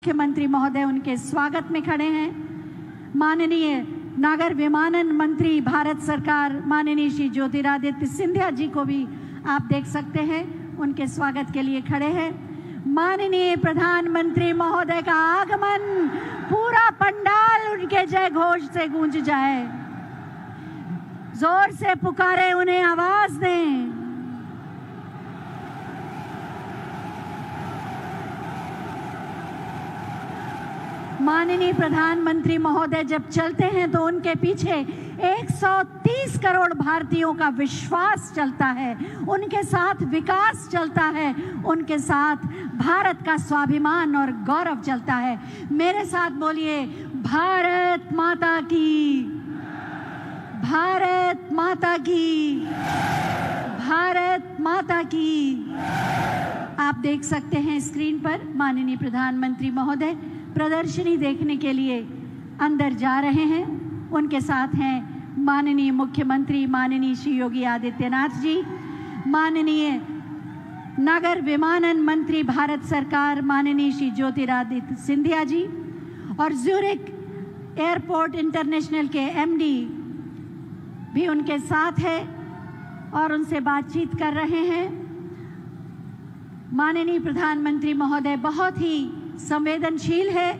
मुख्यमंत्री महोदय उनके स्वागत में खड़े हैं। माननीय नागर विमानन मंत्री भारत सरकार माननीय श्री ज्योतिरादित्य सिंधिया जी को भी आप देख सकते हैं, उनके स्वागत के लिए खड़े हैं। माननीय प्रधानमंत्री महोदय का आगमन, पूरा पंडाल उनके जय घोष से गूंज जाए। जोर से पुकारे, उन्हें आवाज दें। माननीय प्रधानमंत्री महोदय जब चलते हैं तो उनके पीछे 130 करोड़ भारतीयों का विश्वास चलता है, उनके साथ विकास चलता है, उनके साथ भारत का स्वाभिमान और गौरव चलता है। मेरे साथ बोलिए, भारत माता की, भारत माता की, भारत माता की। आप देख सकते हैं स्क्रीन पर माननीय प्रधानमंत्री महोदय प्रदर्शनी देखने के लिए अंदर जा रहे हैं। उनके साथ हैं माननीय मुख्यमंत्री माननीय श्री योगी आदित्यनाथ जी, माननीय नागर विमानन मंत्री भारत सरकार माननीय श्री ज्योतिरादित्य सिंधिया जी और ज्यूरिख एयरपोर्ट इंटरनेशनल के एमडी भी उनके साथ है और उनसे बातचीत कर रहे हैं। माननीय प्रधानमंत्री महोदय बहुत ही संवेदनशील है।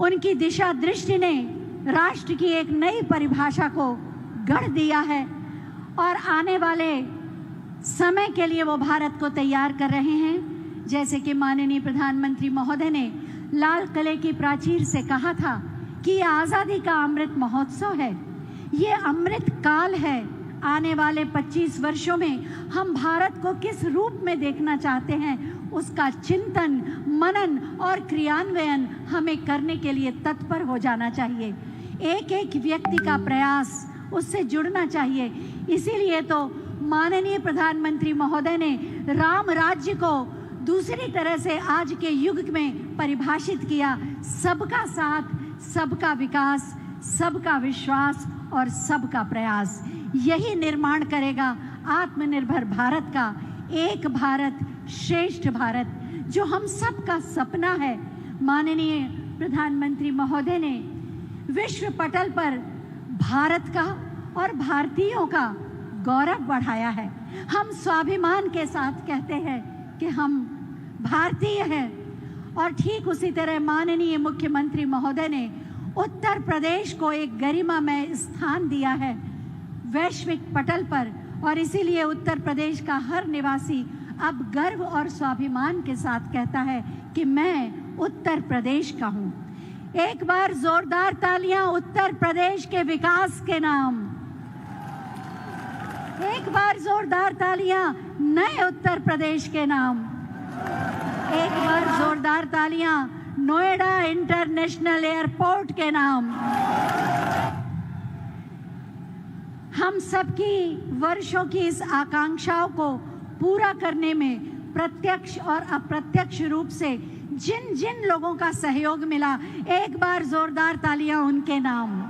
उनकी दिशा दृष्टि ने राष्ट्र की एक नई परिभाषा को गढ़ दिया है और आने वाले समय के लिए वो भारत को तैयार कर रहे हैं। जैसे कि माननीय प्रधानमंत्री महोदय ने लाल किले की प्राचीर से कहा था कि ये आज़ादी का अमृत महोत्सव है, ये अमृत काल है। आने वाले 25 वर्षों में हम भारत को किस रूप में देखना चाहते हैं, उसका चिंतन, मनन और क्रियान्वयन हमें करने के लिए तत्पर हो जाना चाहिए। एक एक व्यक्ति का प्रयास उससे जुड़ना चाहिए। इसीलिए तो माननीय प्रधानमंत्री महोदय ने राम राज्य को दूसरी तरह से आज के युग में परिभाषित किया। सबका साथ, सबका विकास, सबका विश्वास और सबका प्रयास, यही निर्माण करेगा आत्मनिर्भर भारत का, एक भारत श्रेष्ठ भारत, जो हम सबका सपना है। माननीय प्रधानमंत्री महोदय ने विश्व पटल पर भारत का और भारतीयों का गौरव बढ़ाया है। हम स्वाभिमान के साथ कहते हैं कि हम भारतीय हैं। और ठीक उसी तरह माननीय मुख्यमंत्री महोदय ने उत्तर प्रदेश को एक गरिमामय स्थान दिया है वैश्विक पटल पर, और इसीलिए उत्तर प्रदेश का हर निवासी अब गर्व और स्वाभिमान के साथ कहता है कि मैं उत्तर प्रदेश का हूँ। एक बार जोरदार तालियां उत्तर प्रदेश के विकास के नाम। एक बार जोरदार तालियां नए उत्तर प्रदेश के नाम। एक बार जोरदार तालियां नोएडा इंटरनेशनल एयरपोर्ट के नाम। हम सबकी वर्षों की इस आकांक्षाओं को पूरा करने में प्रत्यक्ष और अप्रत्यक्ष रूप से जिन जिन लोगों का सहयोग मिला, एक बार जोरदार तालियां उनके नाम।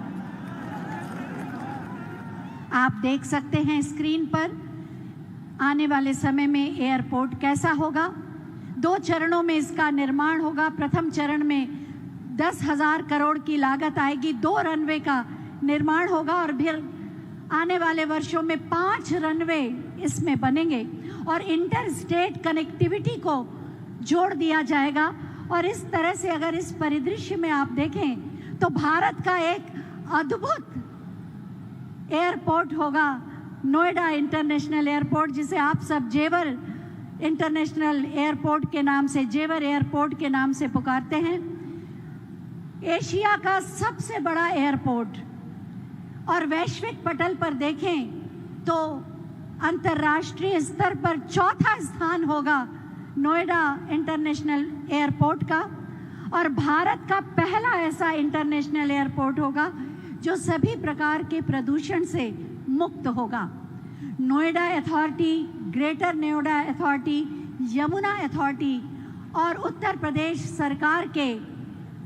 आप देख सकते हैं स्क्रीन पर आने वाले समय में एयरपोर्ट कैसा होगा। 2 चरणों में इसका निर्माण होगा। प्रथम चरण में 10,000 करोड़ की लागत आएगी, 2 रनवे का निर्माण होगा और फिर आने वाले वर्षों में 5 रनवे इसमें बनेंगे और इंटर स्टेट कनेक्टिविटी को जोड़ दिया जाएगा। और इस तरह से अगर इस परिदृश्य में आप देखें तो भारत का एक अद्भुत एयरपोर्ट होगा, नोएडा इंटरनेशनल एयरपोर्ट, जिसे आप सब जेवर इंटरनेशनल एयरपोर्ट के नाम से, जेवर एयरपोर्ट के नाम से पुकारते हैं। एशिया का सबसे बड़ा एयरपोर्ट, और वैश्विक पटल पर देखें तो अंतर्राष्ट्रीय स्तर पर 4था स्थान होगा नोएडा इंटरनेशनल एयरपोर्ट का, और भारत का पहला ऐसा इंटरनेशनल एयरपोर्ट होगा जो सभी प्रकार के प्रदूषण से मुक्त होगा। Noida authority, greater Noida authority, Yamuna authority और उत्तर प्रदेश सरकार के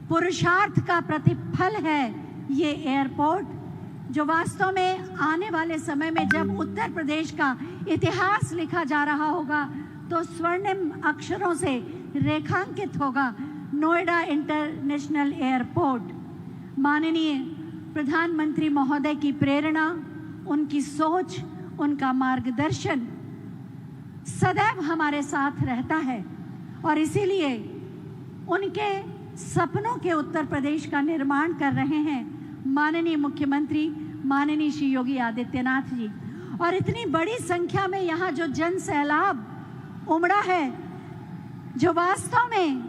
पुरुषार्थ का प्रतिफल है ये एयरपोर्ट, जो वास्तव में आने वाले समय में जब उत्तर प्रदेश का इतिहास लिखा जा रहा होगा तो स्वर्णिम अक्षरों से रेखांकित होगा। नोएडा इंटरनेशनल एयरपोर्ट माननीय प्रधानमंत्री महोदय की प्रेरणा, उनकी सोच, उनका मार्गदर्शन सदैव हमारे साथ रहता है और इसीलिए उनके सपनों के उत्तर प्रदेश का निर्माण कर रहे हैं माननीय मुख्यमंत्री माननीय श्री योगी आदित्यनाथ जी। और इतनी बड़ी संख्या में यहाँ जो जन सैलाब उमड़ा है, जो वास्तव में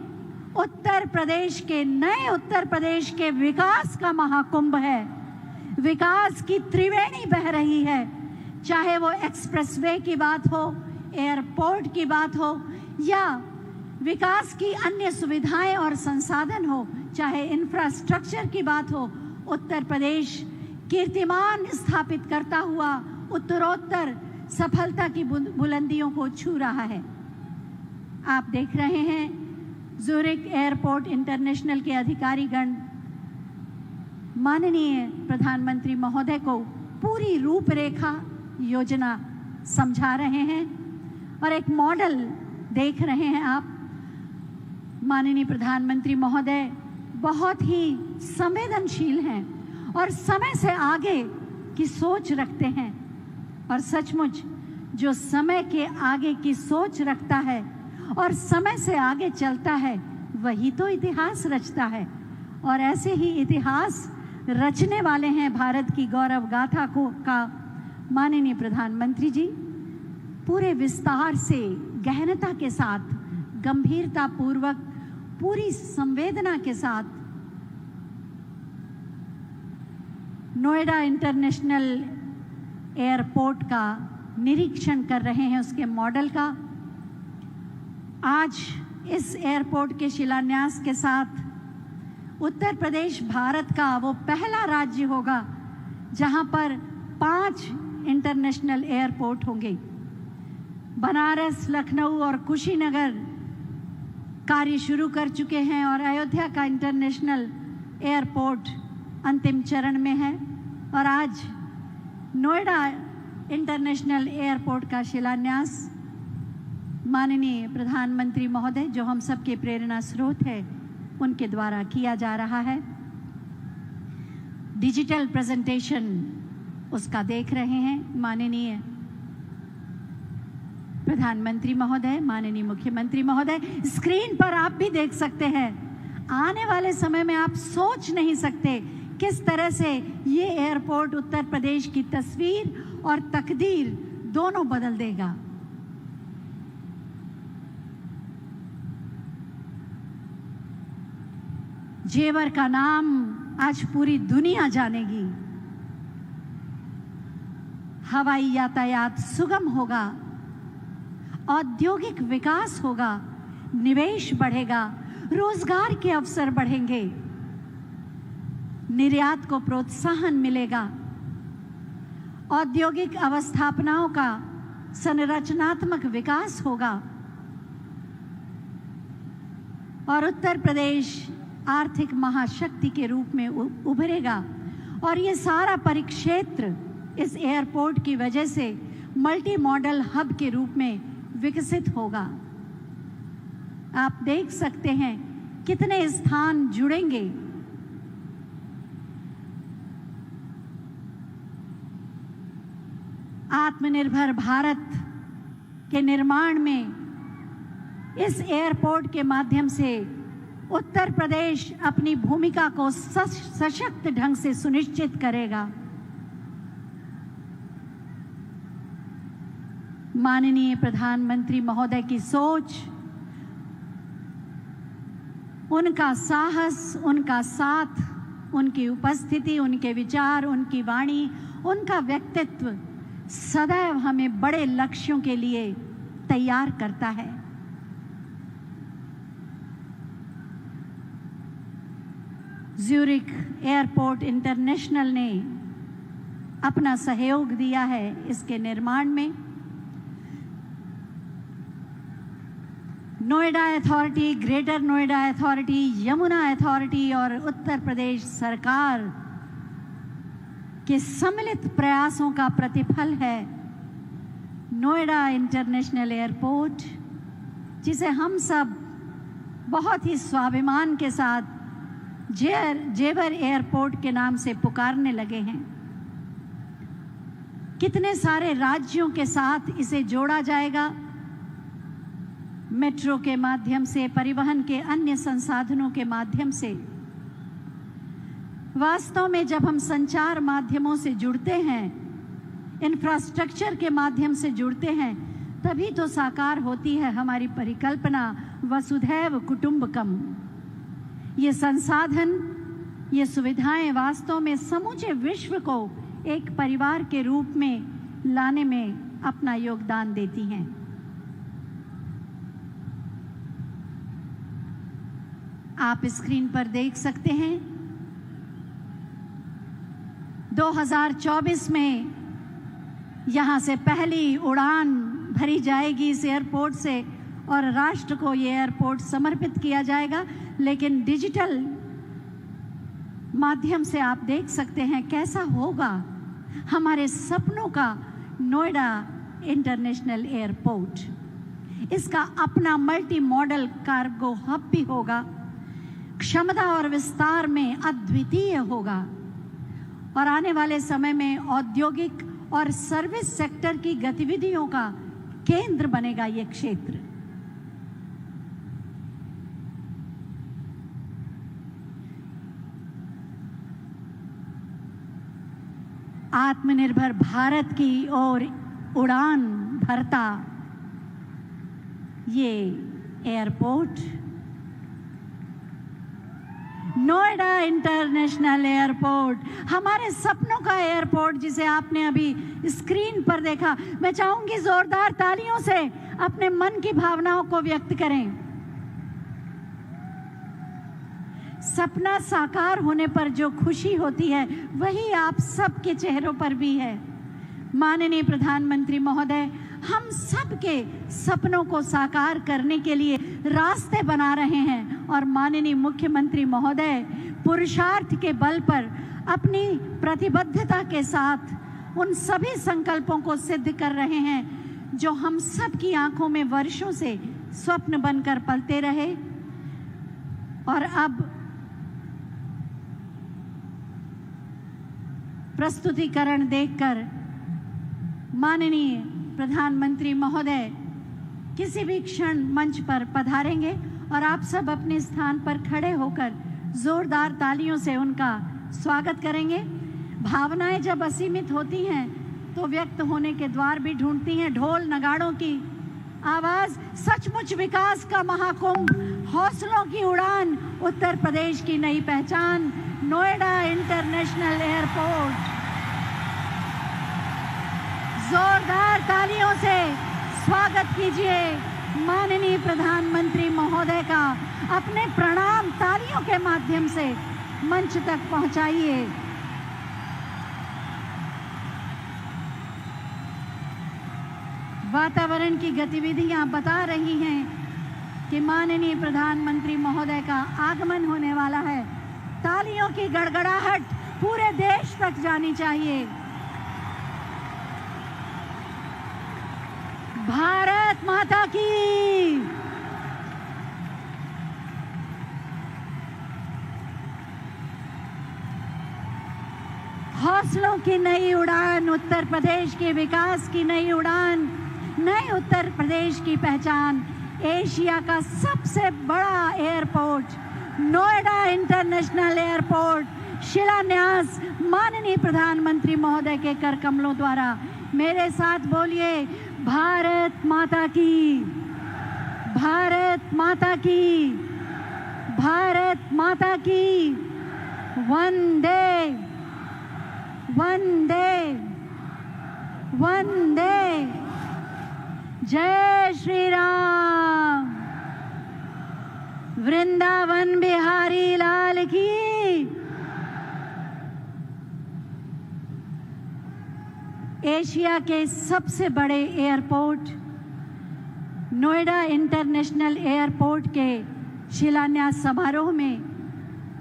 उत्तर प्रदेश के, नए उत्तर प्रदेश के विकास का महाकुंभ है। विकास की त्रिवेणी बह रही है, चाहे वो एक्सप्रेसवे की बात हो, एयरपोर्ट की बात हो या विकास की अन्य सुविधाएं और संसाधन हो, चाहे इंफ्रास्ट्रक्चर की बात हो। उत्तर प्रदेश कीर्तिमान स्थापित करता हुआ उत्तरोत्तर सफलता की बुलंदियों को छू रहा है। आप देख रहे हैं ज़ुरिक एयरपोर्ट इंटरनेशनल के अधिकारीगण माननीय प्रधानमंत्री महोदय को पूरी रूपरेखा योजना समझा रहे हैं और एक मॉडल देख रहे हैं आप। माननीय प्रधानमंत्री महोदय बहुत ही संवेदनशील हैं और समय से आगे की सोच रखते हैं और सचमुच जो समय के आगे की सोच रखता है और समय से आगे चलता है वही तो इतिहास रचता है। और ऐसे ही इतिहास रचने वाले हैं भारत की गौरव गाथा का माननीय प्रधानमंत्री जी। पूरे विस्तार से, गहनता के साथ, गंभीरता पूर्वक, पूरी संवेदना के साथ नोएडा इंटरनेशनल एयरपोर्ट का निरीक्षण कर रहे हैं, उसके मॉडल का। आज इस एयरपोर्ट के शिलान्यास के साथ उत्तर प्रदेश भारत का वो पहला राज्य होगा जहां पर 5 इंटरनेशनल एयरपोर्ट होंगे। बनारस, लखनऊ और कुशीनगर कार्य शुरू कर चुके हैं और अयोध्या का इंटरनेशनल एयरपोर्ट अंतिम चरण में है और आज नोएडा इंटरनेशनल एयरपोर्ट का शिलान्यास माननीय प्रधानमंत्री महोदय, जो हम सबके प्रेरणा स्रोत है, उनके द्वारा किया जा रहा है। डिजिटल प्रेजेंटेशन उसका देख रहे हैं माननीय प्रधानमंत्री महोदय, माननीय मुख्यमंत्री महोदय। स्क्रीन पर आप भी देख सकते हैं। आने वाले समय में आप सोच नहीं सकते किस तरह से ये एयरपोर्ट उत्तर प्रदेश की तस्वीर और तकदीर दोनों बदल देगा। जेवर का नाम आज पूरी दुनिया जानेगी। हवाई यातायात सुगम होगा, औद्योगिक विकास होगा, निवेश बढ़ेगा, रोजगार के अवसर बढ़ेंगे, निर्यात को प्रोत्साहन मिलेगा, औद्योगिक अवस्थापनाओं का संरचनात्मक विकास होगा और उत्तर प्रदेश आर्थिक महाशक्ति के रूप में उभरेगा। और ये सारा परिक्षेत्र इस एयरपोर्ट की वजह से मल्टी मॉडल हब के रूप में विकसित होगा। आप देख सकते हैं कितने स्थान जुड़ेंगे। आत्मनिर्भर भारत के निर्माण में इस एयरपोर्ट के माध्यम से उत्तर प्रदेश अपनी भूमिका को सशक्त ढंग से सुनिश्चित करेगा। माननीय प्रधानमंत्री महोदय की सोच, उनका साहस, उनका साथ, उनकी उपस्थिति, उनके विचार, उनकी वाणी, उनका व्यक्तित्व सदैव हमें बड़े लक्ष्यों के लिए तैयार करता है। ज़्यूरिक एयरपोर्ट इंटरनेशनल ने अपना सहयोग दिया है इसके निर्माण में। Noida authority, greater Noida authority, Yamuna authority और उत्तर प्रदेश सरकार के सम्मिलित प्रयासों का प्रतिफल है नोएडा इंटरनेशनल एयरपोर्ट, जिसे हम सब बहुत ही स्वाभिमान के साथ जेवर एयरपोर्ट के नाम से पुकारने लगे हैं। कितने सारे राज्यों के साथ इसे जोड़ा जाएगा, मेट्रो के माध्यम से, परिवहन के अन्य संसाधनों के माध्यम से। वास्तव में जब हम संचार माध्यमों से जुड़ते हैं, इंफ्रास्ट्रक्चर के माध्यम से जुड़ते हैं, तभी तो साकार होती है हमारी परिकल्पना वसुधैव कुटुंबकम। ये संसाधन, ये सुविधाएं वास्तव में समूचे विश्व को एक परिवार के रूप में लाने में अपना योगदान देती हैं। आप स्क्रीन पर देख सकते हैं 2024 में यहाँ से पहली उड़ान भरी जाएगी इस एयरपोर्ट से और राष्ट्र को ये एयरपोर्ट समर्पित किया जाएगा। लेकिन डिजिटल माध्यम से आप देख सकते हैं कैसा होगा हमारे सपनों का नोएडा इंटरनेशनल एयरपोर्ट। इसका अपना मल्टी मॉडल कार्गो हब भी होगा, क्षमता और विस्तार में अद्वितीय होगा और आने वाले समय में औद्योगिक और सर्विस सेक्टर की गतिविधियों का केंद्र बनेगा ये क्षेत्र। आत्मनिर्भर भारत की ओर उड़ान भरता ये एयरपोर्ट नोएडा इंटरनेशनल एयरपोर्ट, हमारे सपनों का एयरपोर्ट जिसे आपने अभी स्क्रीन पर देखा। मैं चाहूंगी जोरदार तालियों से अपने मन की भावनाओं को व्यक्त करें। सपना साकार होने पर जो खुशी होती है वही आप सबके चेहरों पर भी है। माननीय प्रधानमंत्री महोदय हम सबके सपनों को साकार करने के लिए रास्ते बना रहे हैं और माननीय मुख्यमंत्री महोदय पुरुषार्थ के बल पर अपनी प्रतिबद्धता के साथ उन सभी संकल्पों को सिद्ध कर रहे हैं जो हम सब की आंखों में वर्षों से स्वप्न बनकर पलते रहे। और अब प्रस्तुतिकरण देखकर माननीय प्रधानमंत्री महोदय किसी भी क्षण मंच पर पधारेंगे और आप सब अपने स्थान पर खड़े होकर जोरदार तालियों से उनका स्वागत करेंगे। भावनाएं जब असीमित होती हैं तो व्यक्त होने के द्वार भी ढूंढती हैं। ढोल नगाड़ों की आवाज, सचमुच विकास का महाकुंभ, हौसलों की उड़ान, उत्तर प्रदेश की नई पहचान, नोएडा इंटरनेशनल एयरपोर्ट। जोरदार तालियों से स्वागत कीजिए माननीय प्रधानमंत्री महोदय का। अपने प्रणाम तालियों के माध्यम से मंच तक पहुंचाइए। वातावरण की गतिविधियां बता रही हैं कि माननीय प्रधानमंत्री महोदय का आगमन होने वाला है। तालियों की गड़गड़ाहट पूरे देश तक जानी चाहिए। भारत माता की। हौसलों की नई उड़ान, उत्तर प्रदेश के विकास की नई उड़ान, नए उत्तर प्रदेश की पहचान। एशिया का सबसे बड़ा एयरपोर्ट नोएडा इंटरनेशनल एयरपोर्ट, शिलान्यास माननीय प्रधानमंत्री महोदय के कर कमलों द्वारा। मेरे साथ बोलिए, भारत माता की, भारत माता की, भारत माता की। वंदे वंदे वंदे। जय श्री राम। वृंदावन बिहारी लाल की। एशिया के सबसे बड़े एयरपोर्ट नोएडा इंटरनेशनल एयरपोर्ट के शिलान्यास समारोह में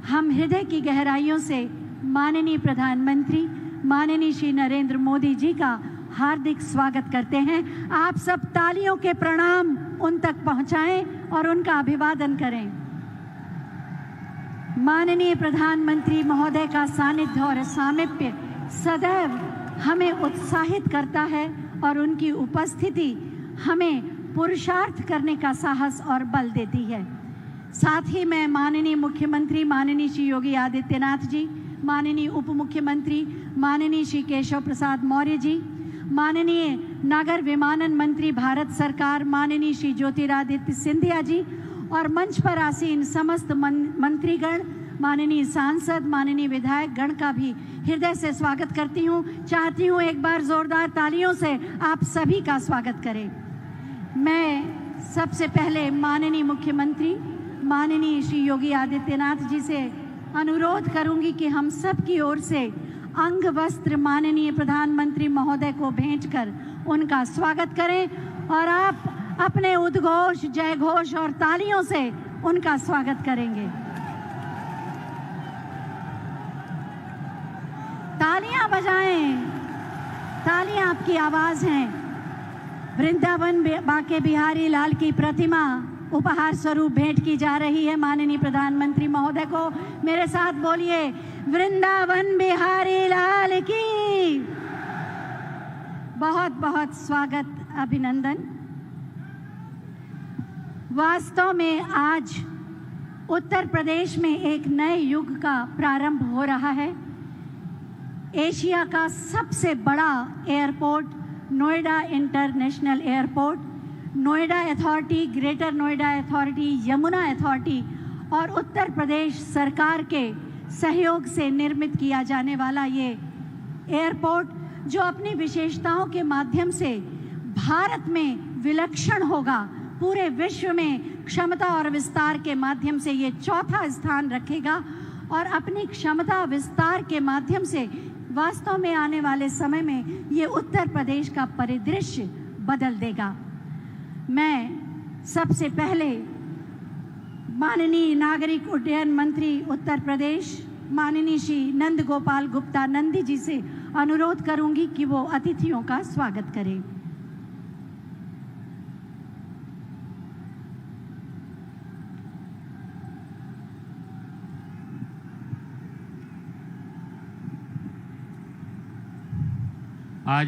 हम हृदय की गहराइयों से माननीय प्रधानमंत्री माननीय श्री नरेंद्र मोदी जी का हार्दिक स्वागत करते हैं। आप सब तालियों के प्रणाम उन तक पहुंचाएं और उनका अभिवादन करें। माननीय प्रधानमंत्री महोदय का सानिध्य और सामीप्य सदैव हमें उत्साहित करता है और उनकी उपस्थिति हमें पुरुषार्थ करने का साहस और बल देती है। साथ ही मैं माननीय मुख्यमंत्री माननीय श्री योगी आदित्यनाथ जी, माननीय उप मुख्यमंत्री माननीय श्री केशव प्रसाद मौर्य जी, माननीय नागर विमानन मंत्री भारत सरकार माननीय श्री ज्योतिरादित्य सिंधिया जी और मंच पर आसीन समस्त मंत्रीगण, माननीय सांसद, माननीय विधायक गण का भी हृदय से स्वागत करती हूँ। चाहती हूँ एक बार जोरदार तालियों से आप सभी का स्वागत करें। मैं सबसे पहले माननीय मुख्यमंत्री माननीय श्री योगी आदित्यनाथ जी से अनुरोध करूंगी कि हम सब की ओर से अंग वस्त्र माननीय प्रधानमंत्री महोदय को भेंटकर उनका स्वागत करें और आप अपने उद्घोष, जय घोष और तालियों से उनका स्वागत करेंगे। तालियां बजाएं, तालियां आपकी आवाज हैं। वृंदावन बांके बिहारी लाल की प्रतिमा उपहार स्वरूप भेंट की जा रही है माननीय प्रधानमंत्री महोदय को। मेरे साथ बोलिए, वृंदावन बिहारी लाल की। बहुत बहुत स्वागत, अभिनंदन। वास्तव में आज उत्तर प्रदेश में एक नए युग का प्रारंभ हो रहा है। एशिया का सबसे बड़ा airport Noida international airport, Noida authority, greater Noida authority, Yamuna authority और उत्तर प्रदेश सरकार के सहयोग से निर्मित किया जाने वाला ये एयरपोर्ट, जो अपनी विशेषताओं के माध्यम से भारत में विलक्षण होगा, पूरे विश्व में क्षमता और विस्तार के माध्यम से ये चौथा स्थान रखेगा और अपनी क्षमता विस्तार के माध्यम से वास्तव में आने वाले समय में ये उत्तर प्रदेश का परिदृश्य बदल देगा। मैं सबसे पहले माननीय नागरिक उड्डयन मंत्री उत्तर प्रदेश माननीय श्री नंद गोपाल गुप्ता नंदी जी से अनुरोध करूंगी कि वो अतिथियों का स्वागत करें। आज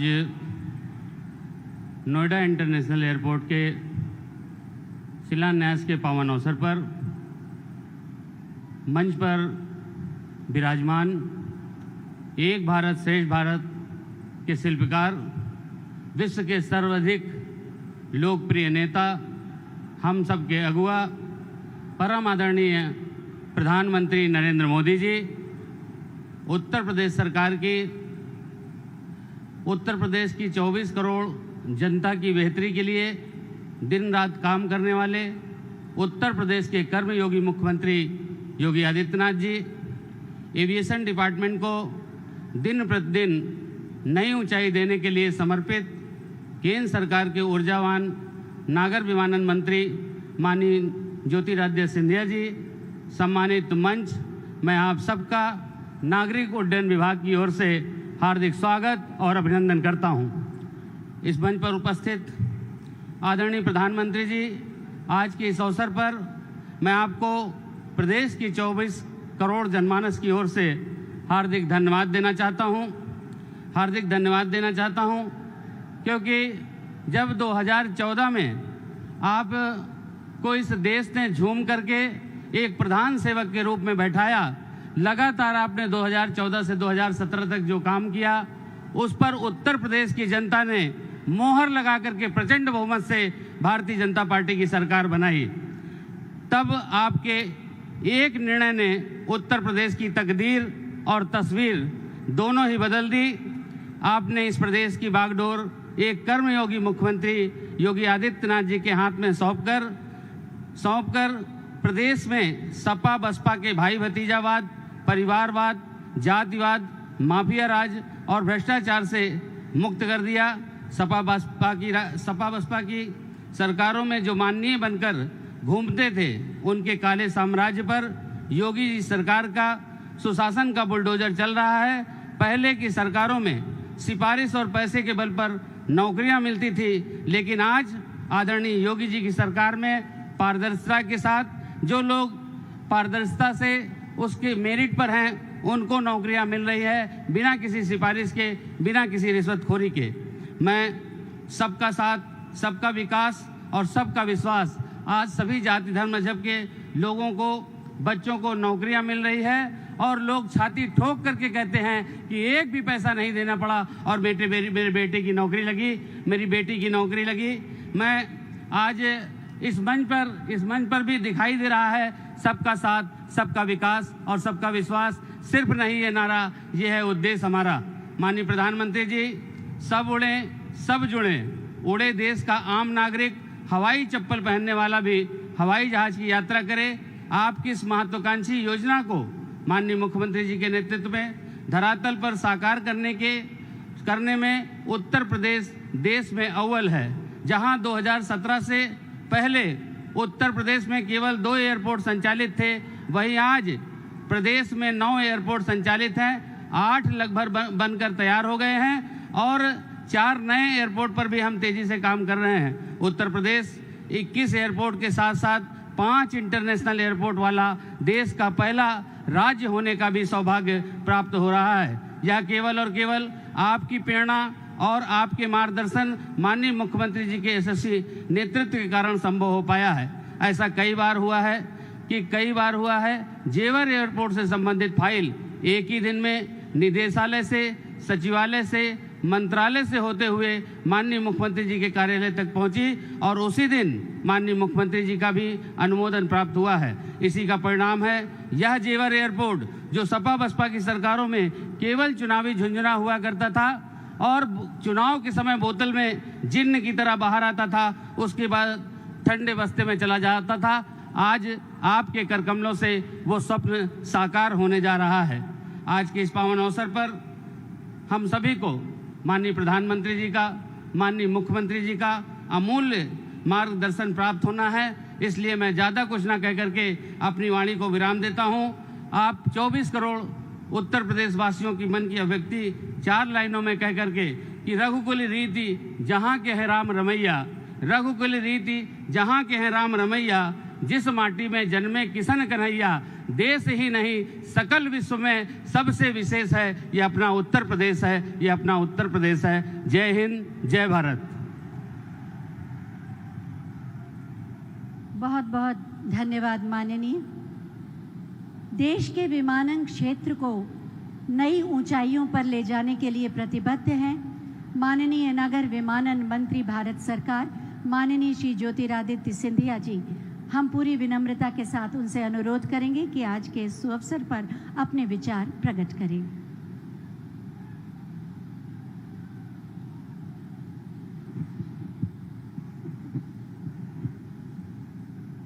नोएडा इंटरनेशनल एयरपोर्ट के शिलान्यास के पावन अवसर पर मंच पर विराजमान एक भारत श्रेष्ठ भारत के शिल्पकार, विश्व के सर्वाधिक लोकप्रिय नेता, हम सब के अगुआ, परम आदरणीय प्रधानमंत्री नरेंद्र मोदी जी, उत्तर प्रदेश सरकार की, उत्तर प्रदेश की 24 करोड़ जनता की बेहतरी के लिए दिन रात काम करने वाले उत्तर प्रदेश के कर्मयोगी मुख्यमंत्री योगी आदित्यनाथ जी, एविएशन डिपार्टमेंट को दिन प्रतिदिन नई ऊंचाई देने के लिए समर्पित केंद्र सरकार के ऊर्जावान नागर विमानन मंत्री माननीय ज्योतिरादित्य सिंधिया जी, सम्मानित मंच, मैं आप सबका नागरिक उड्डयन विभाग की ओर से हार्दिक स्वागत और अभिनंदन करता हूं। इस मंच पर उपस्थित आदरणीय प्रधानमंत्री जी, आज के इस अवसर पर मैं आपको प्रदेश की 24 करोड़ जनमानस की ओर से हार्दिक धन्यवाद देना चाहता हूं। हार्दिक धन्यवाद देना चाहता हूं क्योंकि जब 2014 में आप को इस देश ने झूम करके एक प्रधान सेवक के रूप में बैठाया, लगातार आपने 2014 से 2017 तक जो काम किया उस पर उत्तर प्रदेश की जनता ने मोहर लगा करके प्रचंड बहुमत से भारतीय जनता पार्टी की सरकार बनाई। तब आपके एक निर्णय ने उत्तर प्रदेश की तकदीर और तस्वीर दोनों ही बदल दी। आपने इस प्रदेश की बागडोर एक कर्मयोगी मुख्यमंत्री योगी आदित्यनाथ जी के हाथ में सौंपकर प्रदेश में सपा बसपा के भाई भतीजावाद, परिवारवाद, जातिवाद, माफिया राज और भ्रष्टाचार से मुक्त कर दिया। सपा बसपा की सरकारों में जो माननीय बनकर घूमते थे, उनके काले साम्राज्य पर योगी जी सरकार का सुशासन का बुलडोजर चल रहा है। पहले की सरकारों में सिफारिश और पैसे के बल पर नौकरियां मिलती थी, लेकिन आज आदरणीय योगी जी की सरकार में पारदर्शिता के साथ जो लोग पारदर्शिता से उसके मेरिट पर हैं उनको नौकरियां मिल रही है, बिना किसी सिफारिश के, बिना किसी रिश्वतखोरी के। मैं सबका साथ, सबका विकास और सबका विश्वास, आज सभी जाति धर्म मजहब के लोगों को, बच्चों को नौकरियां मिल रही है और लोग छाती ठोक करके कहते हैं कि एक भी पैसा नहीं देना पड़ा और मेरे बेटे की नौकरी लगी, मेरी बेटी की नौकरी लगी। मैं आज इस मंच पर भी दिखाई दे रहा है सबका साथ, सबका विकास और सबका विश्वास। सिर्फ नहीं ये नारा, ये है उद्देश्य हमारा। माननीय प्रधानमंत्री जी, सब उड़े सब जुड़े, उड़े देश का आम नागरिक, हवाई चप्पल पहनने वाला भी हवाई जहाज की यात्रा करे। आपकी इस महत्वाकांक्षी योजना को माननीय मुख्यमंत्री जी के नेतृत्व में धरातल पर साकार करने में उत्तर प्रदेश देश में अव्वल है। जहां 2017 से पहले उत्तर प्रदेश में केवल 2 एयरपोर्ट संचालित थे, वहीं आज प्रदेश में 9 एयरपोर्ट संचालित हैं, 8 लगभग बनकर तैयार हो गए हैं और 4 नए एयरपोर्ट पर भी हम तेजी से काम कर रहे हैं। उत्तर प्रदेश 21 एयरपोर्ट के साथ साथ 5 इंटरनेशनल एयरपोर्ट वाला देश का पहला राज्य होने का भी सौभाग्य प्राप्त हो रहा है। यह केवल और केवल आपकी प्रेरणा और आपके मार्गदर्शन, माननीय मुख्यमंत्री जी के यशस्वी नेतृत्व के कारण संभव हो पाया है। ऐसा कई बार हुआ है जेवर एयरपोर्ट से संबंधित फाइल एक ही दिन में निदेशालय से, सचिवालय से, मंत्रालय से होते हुए माननीय मुख्यमंत्री जी के कार्यालय तक पहुंची और उसी दिन माननीय मुख्यमंत्री जी का भी अनुमोदन प्राप्त हुआ है। इसी का परिणाम है यह जेवर एयरपोर्ट, जो सपा बसपा की सरकारों में केवल चुनावी झुंझुना हुआ करता था और चुनाव के समय बोतल में जिन्न की तरह बाहर आता था, उसके बाद ठंडे बस्ते में चला जाता था। आज आपके करकमलों से वो स्वप्न साकार होने जा रहा है। आज के इस पावन अवसर पर हम सभी को माननीय प्रधानमंत्री जी का, माननीय मुख्यमंत्री जी का अमूल्य मार्गदर्शन प्राप्त होना है। इसलिए मैं ज़्यादा कुछ ना कह करके अपनी वाणी को विराम देता हूँ। आप 24 करोड़ उत्तर प्रदेश वासियों की मन की अभिव्यक्ति 4 लाइनों में कह करके कि रघुकुल रीति जहाँ के है राम रमैया, रघुकुल रीति जहाँ के हैं राम रमैया, जिस माटी में जन्मे किशन कन्हैया, देश ही नहीं सकल विश्व में सबसे विशेष है ये अपना उत्तर प्रदेश है, ये अपना उत्तर प्रदेश है। जय हिंद, जय भारत। बहुत बहुत धन्यवाद माननीय। देश के विमानन क्षेत्र को नई ऊंचाइयों पर ले जाने के लिए प्रतिबद्ध हैं माननीय नगर विमानन मंत्री भारत सरकार, माननीय श्री ज्योतिरादित्य सिंधिया जी। हम पूरी विनम्रता के साथ उनसे अनुरोध करेंगे कि आज के इस अवसर पर अपने विचार प्रकट करें।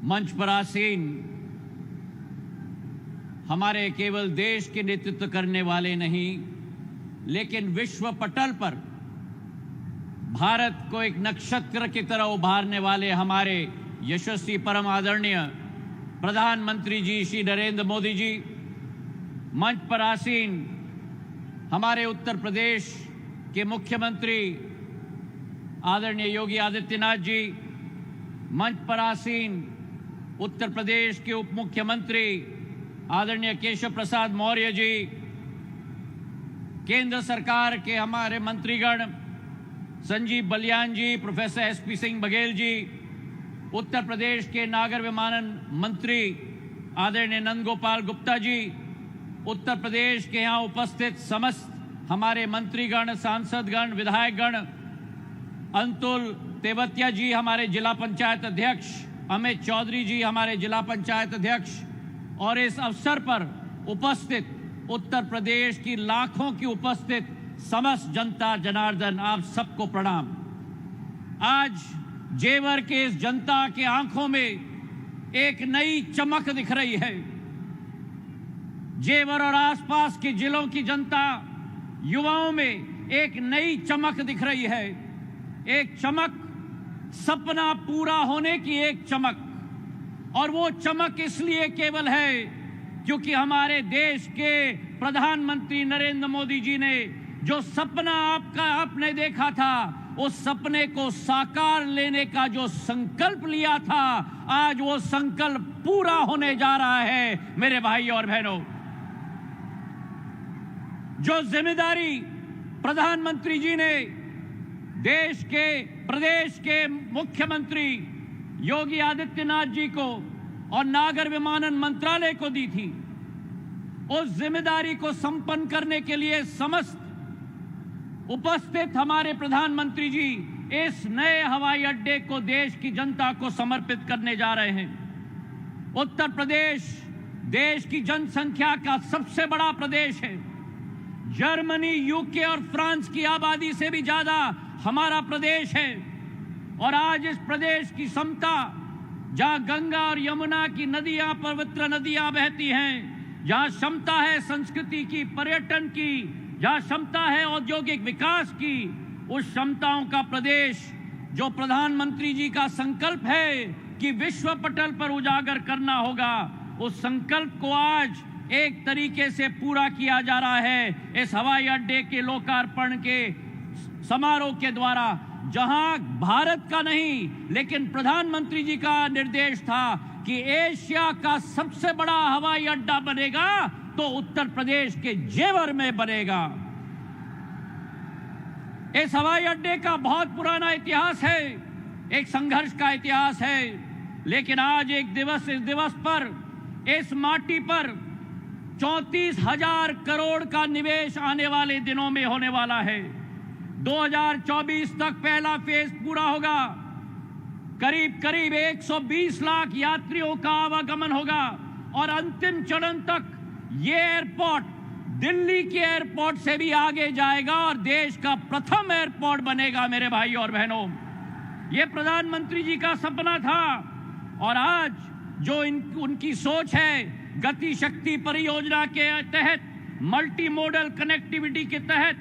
मंच पर आसीन हमारे केवल देश के नेतृत्व करने वाले नहीं, लेकिन विश्व पटल पर भारत को एक नक्षत्र की तरह उभारने वाले हमारे यशस्वी परम आदरणीय प्रधानमंत्री जी श्री नरेंद्र मोदी जी, मंच पर आसीन हमारे उत्तर प्रदेश के मुख्यमंत्री आदरणीय योगी आदित्यनाथ जी, मंच पर आसीन उत्तर प्रदेश के उप मुख्यमंत्री आदरणीय केशव प्रसाद मौर्य जी, केंद्र सरकार के हमारे मंत्रीगण संजीव बलियान जी, प्रोफेसर एसपी सिंह बघेल जी, उत्तर प्रदेश के नागर विमानन मंत्री आदरणीय नंदगोपाल गुप्ता जी, उत्तर प्रदेश के यहाँ उपस्थित समस्त हमारे मंत्रीगण, सांसदगण, विधायकगण, अंतुल तेवतिया जी हमारे जिला पंचायत अध्यक्ष, अमित चौधरी जी हमारे जिला पंचायत अध्यक्ष, और इस अवसर पर उपस्थित उत्तर प्रदेश की लाखों की उपस्थित समस्त जनता जनार्दन, आप सबको प्रणाम। आज जेवर के इस जनता के आंखों में एक नई चमक दिख रही है। जेवर और आसपास के जिलों की जनता, युवाओं में एक नई चमक दिख रही है। एक चमक, सपना पूरा होने की एक चमक, और वो चमक इसलिए केवल है क्योंकि हमारे देश के प्रधानमंत्री नरेंद्र मोदी जी ने जो सपना आपने देखा था उस सपने को साकार लेने का जो संकल्प लिया था, आज वो संकल्प पूरा होने जा रहा है मेरे भाई और बहनों। जो जिम्मेदारी प्रधानमंत्री जी ने प्रदेश के मुख्यमंत्री योगी आदित्यनाथ जी को और नागर विमानन मंत्रालय को दी थी, उस जिम्मेदारी को संपन्न करने के लिए समस्त उपस्थित हमारे प्रधानमंत्री जी इस नए हवाई अड्डे को देश की जनता को समर्पित करने जा रहे हैं। उत्तर प्रदेश देश की जनसंख्या का सबसे बड़ा प्रदेश है। जर्मनी, यूके और फ्रांस की आबादी से भी ज्यादा हमारा प्रदेश है। और आज इस प्रदेश की समता, जहां गंगा और यमुना की नदियां, पवित्र नदियां बहती हैं, जहां क्षमता है संस्कृति की, पर्यटन की, जहां क्षमता है औद्योगिक विकास की, उस क्षमताओं का प्रदेश जो प्रधानमंत्री जी का संकल्प है कि विश्व पटल पर उजागर करना होगा, उस संकल्प को आज एक तरीके से पूरा किया जा रहा है इस हवाई अड्डे के लोकार्पण के समारोह के द्वारा, जहां भारत का नहीं लेकिन प्रधानमंत्री जी का निर्देश था कि एशिया का सबसे बड़ा हवाई अड्डा बनेगा तो उत्तर प्रदेश के जेवर में बनेगा। इस हवाई अड्डे का बहुत पुराना इतिहास है, एक संघर्ष का इतिहास है, लेकिन आज इस दिवस पर इस माटी पर 34,000 करोड़ का निवेश आने वाले दिनों में होने वाला है। 2024 तक पहला फेज पूरा होगा। करीब 120 लाख यात्रियों का आवागमन होगा और अंतिम चरण तक ये एयरपोर्ट दिल्ली के एयरपोर्ट से भी आगे जाएगा और देश का प्रथम एयरपोर्ट बनेगा मेरे भाई और बहनों। ये प्रधानमंत्री जी का सपना था और आज जो उनकी सोच है, गति शक्ति परियोजना के तहत, मल्टी मॉडल कनेक्टिविटी के तहत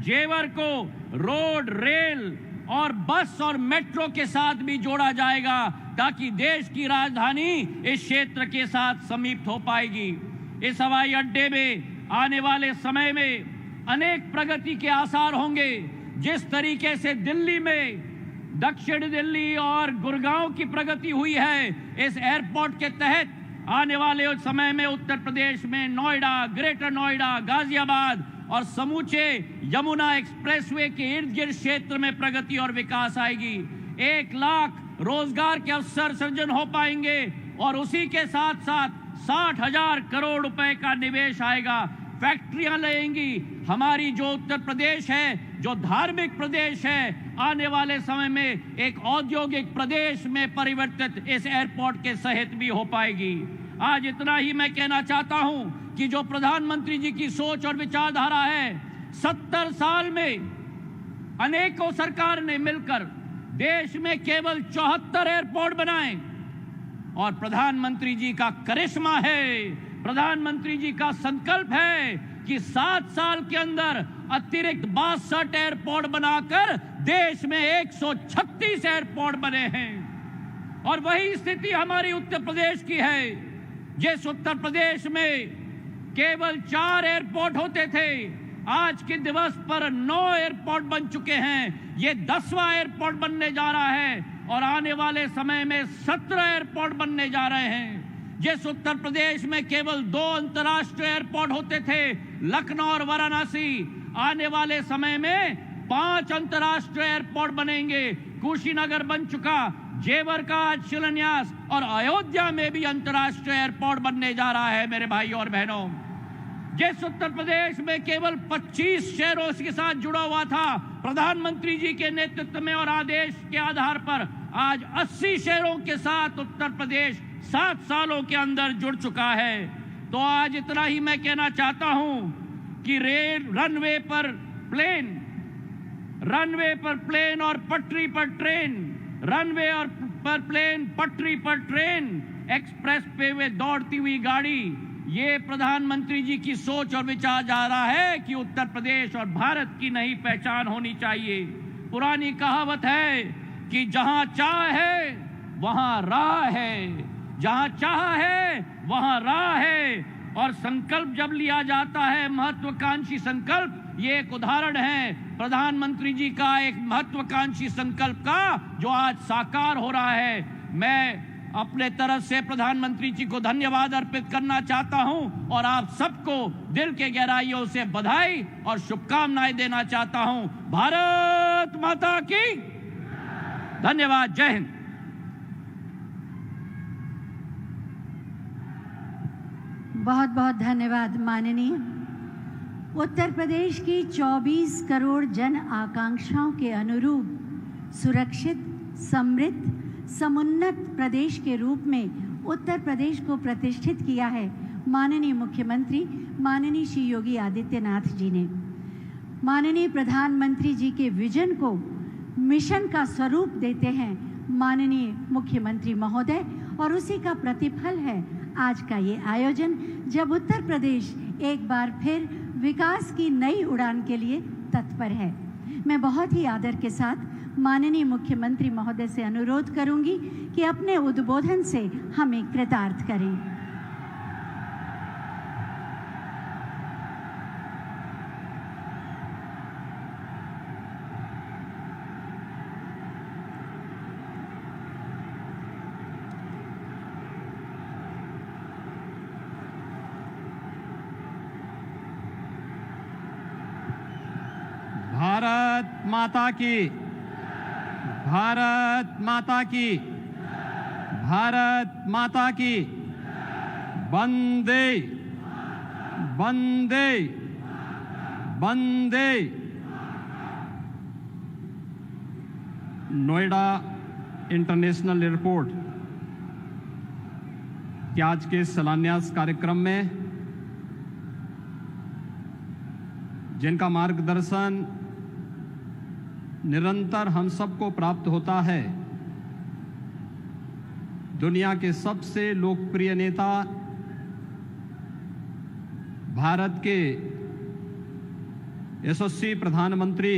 जेवर को रोड, रेल और बस और मेट्रो के साथ भी जोड़ा जाएगा ताकि देश की राजधानी इस क्षेत्र के साथ समीप हो पाएगी। इस हवाई अड्डे में आने वाले समय में अनेक प्रगति के आसार होंगे। जिस तरीके से दिल्ली में, दक्षिण दिल्ली और गुड़गांव की प्रगति हुई है, इस एयरपोर्ट के तहत आने वाले समय में उत्तर प्रदेश में नोएडा, ग्रेटर नोएडा, गाजियाबाद और समूचे यमुना एक्सप्रेसवे के इर्द गिर्द क्षेत्र में प्रगति और विकास आएगी। 1 लाख रोजगार के अवसर सृजन हो पाएंगे और उसी के साथ साथ 60,000 करोड़ रुपए का निवेश आएगा। फैक्ट्रियां लगेंगी। हमारी जो उत्तर प्रदेश है, जो धार्मिक प्रदेश है, आने वाले समय में एक औद्योगिक प्रदेश में परिवर्तित इस एयरपोर्ट के सहित भी हो पाएगी। आज इतना ही मैं कहना चाहता हूं कि जो प्रधानमंत्री जी की सोच और विचारधारा है, 70 साल में अनेकों सरकार ने मिलकर देश में केवल 74 एयरपोर्ट बनाए और प्रधानमंत्री जी का करिश्मा है, प्रधानमंत्री जी का संकल्प है कि 7 साल के अंदर अतिरिक्त 62 एयरपोर्ट बनाकर देश में 136 एयरपोर्ट बने हैं। और वही स्थिति हमारी उत्तर प्रदेश की है। जिस उत्तर प्रदेश में केवल 4 एयरपोर्ट होते थे, आज के दिवस पर 9 एयरपोर्ट बन चुके हैं। ये 10वां एयरपोर्ट बनने जा रहा है और आने वाले समय में 17 एयरपोर्ट बनने जा रहे हैं। जिस उत्तर प्रदेश में केवल 2 अंतर्राष्ट्रीय एयरपोर्ट होते थे, लखनऊ और वाराणसी, आने वाले समय में 5 अंतर्राष्ट्रीय एयरपोर्ट बनेंगे। कुशीनगर बन चुका, जेवर का आज शिलान्यास और अयोध्या में भी अंतर्राष्ट्रीय एयरपोर्ट बनने जा रहा है मेरे भाई और बहनों। जिस उत्तर प्रदेश में केवल 25 शहरों के साथ जुड़ा हुआ था, प्रधानमंत्री जी के नेतृत्व में और आदेश के आधार पर आज 80 शहरों के साथ उत्तर प्रदेश 7 सालों के अंदर जुड़ चुका है। तो आज इतना ही मैं कहना चाहता हूं कि रनवे पर प्लेन और पटरी पर ट्रेन, रनवे और पर प्लेन, पटरी पर ट्रेन, एक्सप्रेस पे में दौड़ती हुई गाड़ी, ये प्रधानमंत्री जी की सोच और विचार जा रहा है कि उत्तर प्रदेश और भारत की नई पहचान होनी चाहिए। पुरानी कहावत है कि जहां चाह है वहां राह है, जहां चाह है वहां राह है। और संकल्प जब लिया जाता है, महत्वाकांक्षी संकल्प, ये एक उदाहरण है प्रधानमंत्री जी का एक महत्वाकांक्षी संकल्प का जो आज साकार हो रहा है। मैं अपने तरफ से प्रधानमंत्री जी को धन्यवाद अर्पित करना चाहता हूं और आप सबको दिल के गहराइयों से बधाई और शुभकामनाएं देना चाहता हूं। भारत माता की धन्यवाद। जय हिंद। बहुत बहुत धन्यवाद माननीय। उत्तर प्रदेश की 24 करोड़ जन आकांक्षाओं के अनुरूप सुरक्षित, समृद्ध, समुन्नत प्रदेश के रूप में उत्तर प्रदेश को प्रतिष्ठित किया है माननीय मुख्यमंत्री माननीय श्री योगी आदित्यनाथ जी ने। माननीय प्रधानमंत्री जी के विजन को मिशन का स्वरूप देते हैं माननीय मुख्यमंत्री महोदय, और उसी का प्रतिफल है आज का ये आयोजन, जब उत्तर प्रदेश एक बार फिर विकास की नई उड़ान के लिए तत्पर है। मैं बहुत ही आदर के साथ माननीय मुख्यमंत्री महोदय से अनुरोध करूंगी कि अपने उद्बोधन से हमें कृतार्थ करें। भारत माता की, भारत माता की, भारत माता की। वंदे वंदे वंदे। नोएडा इंटरनेशनल एयरपोर्ट के आज के शिलान्यास कार्यक्रम में जिनका मार्गदर्शन निरंतर हम सबको प्राप्त होता है, दुनिया के सबसे लोकप्रिय नेता, भारत के यशस्वी प्रधानमंत्री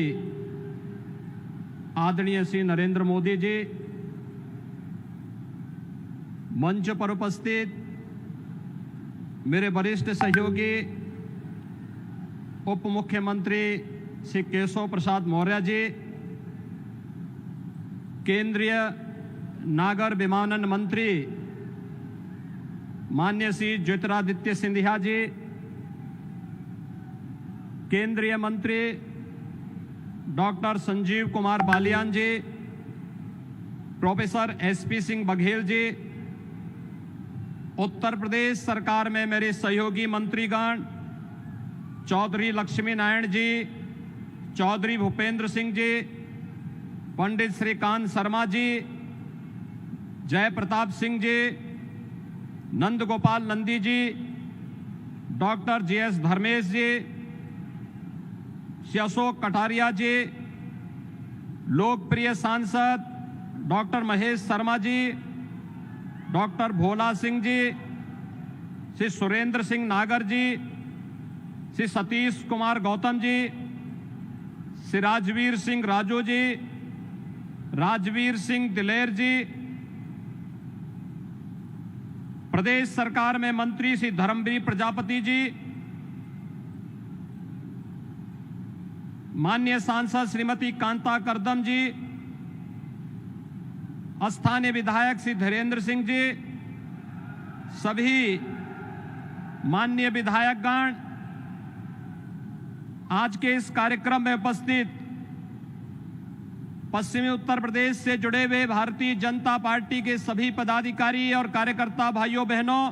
आदरणीय श्री नरेंद्र मोदी जी, मंच पर उपस्थित मेरे वरिष्ठ सहयोगी उप मुख्यमंत्री श्री केशव प्रसाद मौर्य जी, केंद्रीय नागर विमानन मंत्री माननीय श्री ज्योतिरादित्य सिंधिया जी, केंद्रीय मंत्री डॉक्टर संजीव कुमार बालियान जी, प्रोफेसर एसपी सिंह बघेल जी, उत्तर प्रदेश सरकार में मेरे सहयोगी मंत्रीगण चौधरी लक्ष्मी नारायण जी, चौधरी भूपेंद्र सिंह जी, पंडित श्रीकांत शर्मा जी, जय प्रताप सिंह जी, नंद गोपाल नंदी जी, डॉक्टर जीएस धर्मेश जी, श्री अशोक कटारिया जी, लोकप्रिय सांसद डॉक्टर महेश शर्मा जी, डॉक्टर भोला सिंह जी, श्री सुरेंद्र सिंह नागर जी, श्री सतीश कुमार गौतम जी, श्री राजवीर सिंह राजू जी, राजवीर सिंह दिलेर जी, प्रदेश सरकार में मंत्री श्री धर्मवीर प्रजापति जी, माननीय सांसद श्रीमती कांता करदम जी, स्थानीय विधायक श्री धीरेन्द्र सिंह जी, सभी माननीय विधायकगण, आज के इस कार्यक्रम में उपस्थित पश्चिमी उत्तर प्रदेश से जुड़े हुए भारतीय जनता पार्टी के सभी पदाधिकारी और कार्यकर्ता भाइयों बहनों,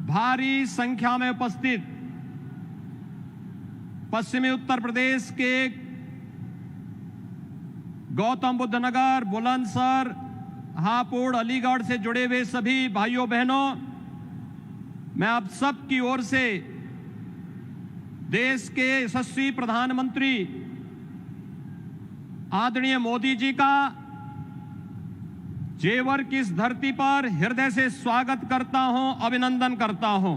भारी संख्या में उपस्थित पश्चिमी उत्तर प्रदेश के गौतम बुद्ध नगर, बुलंदशहर, हापुड़, अलीगढ़ से जुड़े हुए सभी भाइयों बहनों, मैं आप सब की ओर से देश के यशस्वी प्रधानमंत्री आदरणीय मोदी जी का जेवर की इस धरती पर हृदय से स्वागत करता हूं, अभिनंदन करता हूं।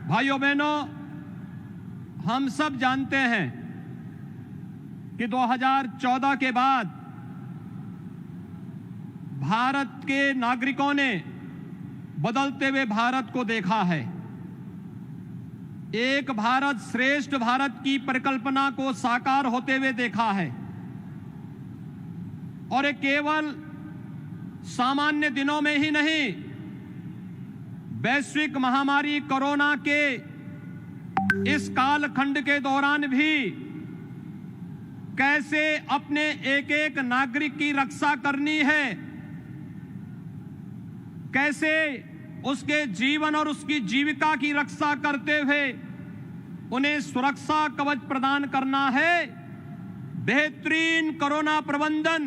भाइयों बहनों, हम सब जानते हैं कि 2014 के बाद भारत के नागरिकों ने बदलते हुए भारत को देखा है। एक भारत श्रेष्ठ भारत की परिकल्पना को साकार होते हुए देखा है। और ये केवल सामान्य दिनों में ही नहीं, वैश्विक महामारी कोरोना के इस कालखंड के दौरान भी कैसे अपने एक एक नागरिक की रक्षा करनी है, कैसे उसके जीवन और उसकी जीविका की रक्षा करते हुए उन्हें सुरक्षा कवच प्रदान करना है। बेहतरीन कोरोना प्रबंधन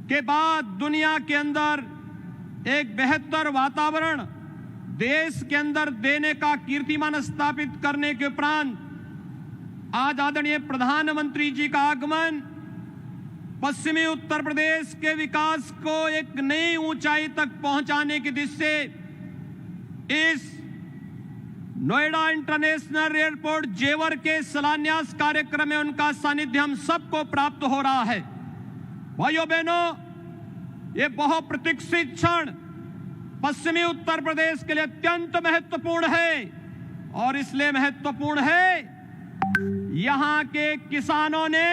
के बाद दुनिया के अंदर एक बेहतर वातावरण देश के अंदर देने का कीर्तिमान स्थापित करने के उपरांत आज आदरणीय प्रधानमंत्री जी का आगमन पश्चिमी उत्तर प्रदेश के विकास को एक नई ऊंचाई तक पहुंचाने की दिशा से इस नोएडा इंटरनेशनल एयरपोर्ट जेवर के शिलान्यास कार्यक्रम में उनका सानिध्य हम सबको प्राप्त हो रहा है। भाइयों बहनों, ये बहुप्रतीक्षित क्षण पश्चिमी उत्तर प्रदेश के लिए अत्यंत महत्वपूर्ण है। और इसलिए महत्वपूर्ण है, यहां के किसानों ने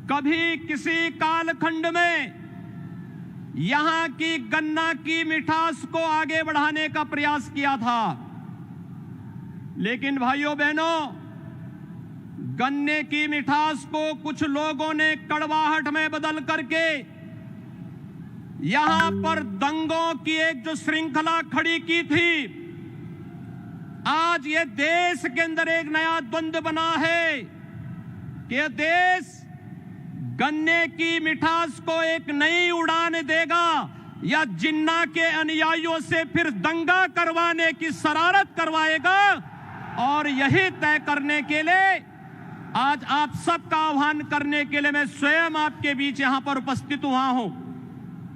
कभी किसी कालखंड में यहां की गन्ना की मिठास को आगे बढ़ाने का प्रयास किया था, लेकिन भाइयों बहनों, गन्ने की मिठास को कुछ लोगों ने कड़वाहट में बदल करके यहां पर दंगों की एक जो श्रृंखला खड़ी की थी, आज ये देश के अंदर एक नया द्वंद्व बना है कि देश गन्ने की मिठास को एक नई उड़ान देगा या जिन्ना के अनुयायियों से फिर दंगा करवाने की शरारत करवाएगा। और यही तय करने के लिए आज आप सबका आह्वान करने के लिए मैं स्वयं आपके बीच यहां पर उपस्थित हुआ हूं।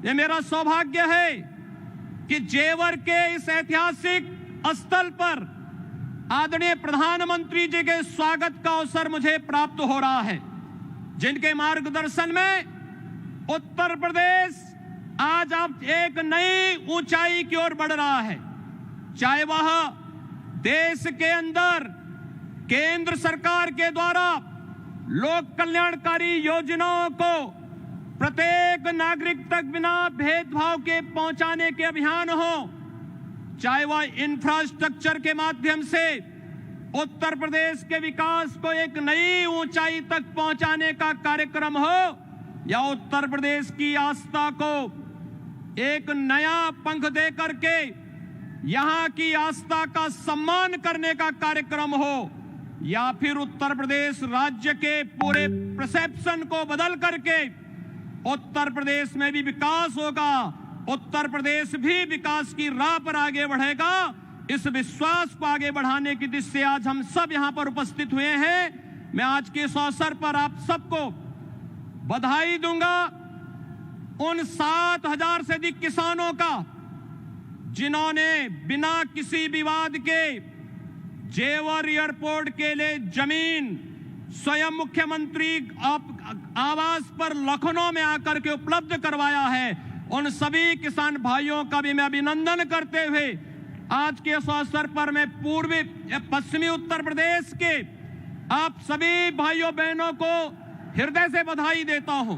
ये मेरा सौभाग्य है कि जेवर के इस ऐतिहासिक स्थल पर आदरणीय प्रधानमंत्री जी के स्वागत का अवसर मुझे प्राप्त हो रहा है, जिनके मार्गदर्शन में उत्तर प्रदेश आज अब एक नई ऊंचाई की ओर बढ़ रहा है। चाहे वह देश के अंदर केंद्र सरकार के द्वारा लोक कल्याणकारी योजनाओं को प्रत्येक नागरिक तक बिना भेदभाव के पहुंचाने के अभियान हो, चाहे वह इंफ्रास्ट्रक्चर के माध्यम से उत्तर प्रदेश के विकास को एक नई ऊंचाई तक पहुंचाने का कार्यक्रम हो, या उत्तर प्रदेश की आस्था को एक नया पंख दे करके यहां की आस्था का सम्मान करने का कार्यक्रम हो, या फिर उत्तर प्रदेश राज्य के पूरे परसेप्शन को बदल करके उत्तर प्रदेश में भी विकास होगा, उत्तर प्रदेश भी विकास की राह पर आगे बढ़ेगा। इस विश्वास को आगे बढ़ाने की दिशा से आज हम सब यहां पर उपस्थित हुए हैं। मैं आज के इस अवसर पर आप सबको बधाई दूंगा उन 7,000 से अधिक किसानों का जिन्होंने बिना किसी विवाद के जेवर एयरपोर्ट के लिए जमीन स्वयं मुख्यमंत्री आवास पर लखनऊ में आकर के उपलब्ध करवाया है। उन सभी किसान भाइयों का भी मैं अभिनंदन करते हुए आज के इस अवसर पर मैं पूर्वी पश्चिमी उत्तर प्रदेश के आप सभी भाइयों बहनों को हृदय से बधाई देता हूं,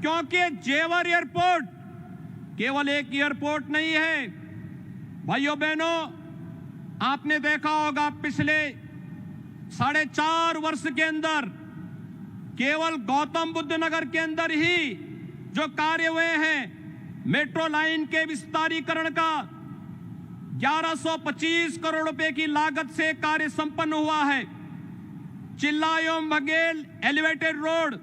क्योंकि जेवर एयरपोर्ट केवल एक एयरपोर्ट नहीं है। भाइयों बहनों, आपने देखा होगा पिछले 4.5 वर्ष के अंदर केवल गौतम बुद्ध नगर के अंदर ही जो कार्य हुए हैं, मेट्रो लाइन के विस्तारीकरण का 1125 करोड़ रुपए की लागत से कार्य संपन्न हुआ है। चिल्ला एवं बघेल एलिवेटेड रोड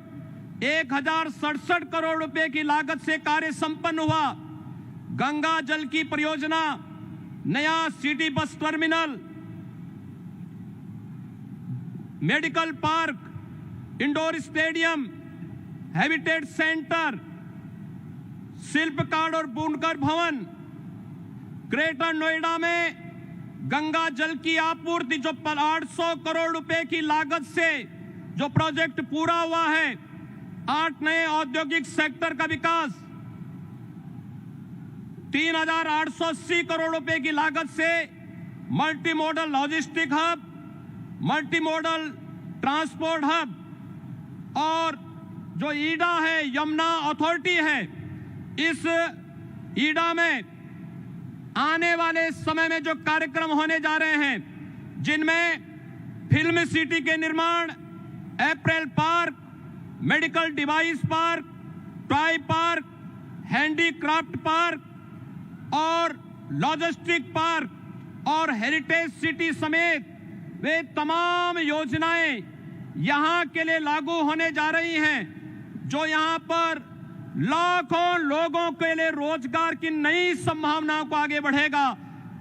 1067 करोड़ रुपए की लागत से कार्य संपन्न हुआ। गंगा जल की परियोजना, नया city bus terminal, medical park, indoor stadium, habitat centre, शिल्पकार और बुनकर भवन, ग्रेटर नोएडा में गंगा जल की आपूर्ति जो 800 करोड़ रुपए की लागत से जो प्रोजेक्ट पूरा हुआ है, 8 नए औद्योगिक सेक्टर का विकास, 3,880 करोड़ रुपए की लागत से multi modal logistic hub, multi modal transport hub और जो ईडा है, यमुना अथॉरिटी है, इस ईडा में आने वाले समय में जो कार्यक्रम होने जा रहे हैं, जिनमें फिल्म सिटी के निर्माण, apparel park, medical device park, toy park, handicraft park और लॉजिस्टिक पार्क और हेरिटेज सिटी समेत वे तमाम योजनाएं यहां के लिए लागू होने जा रही हैं, जो यहां पर लाखों लोगों के लिए रोजगार की नई संभावनाओं को आगे बढ़ेगा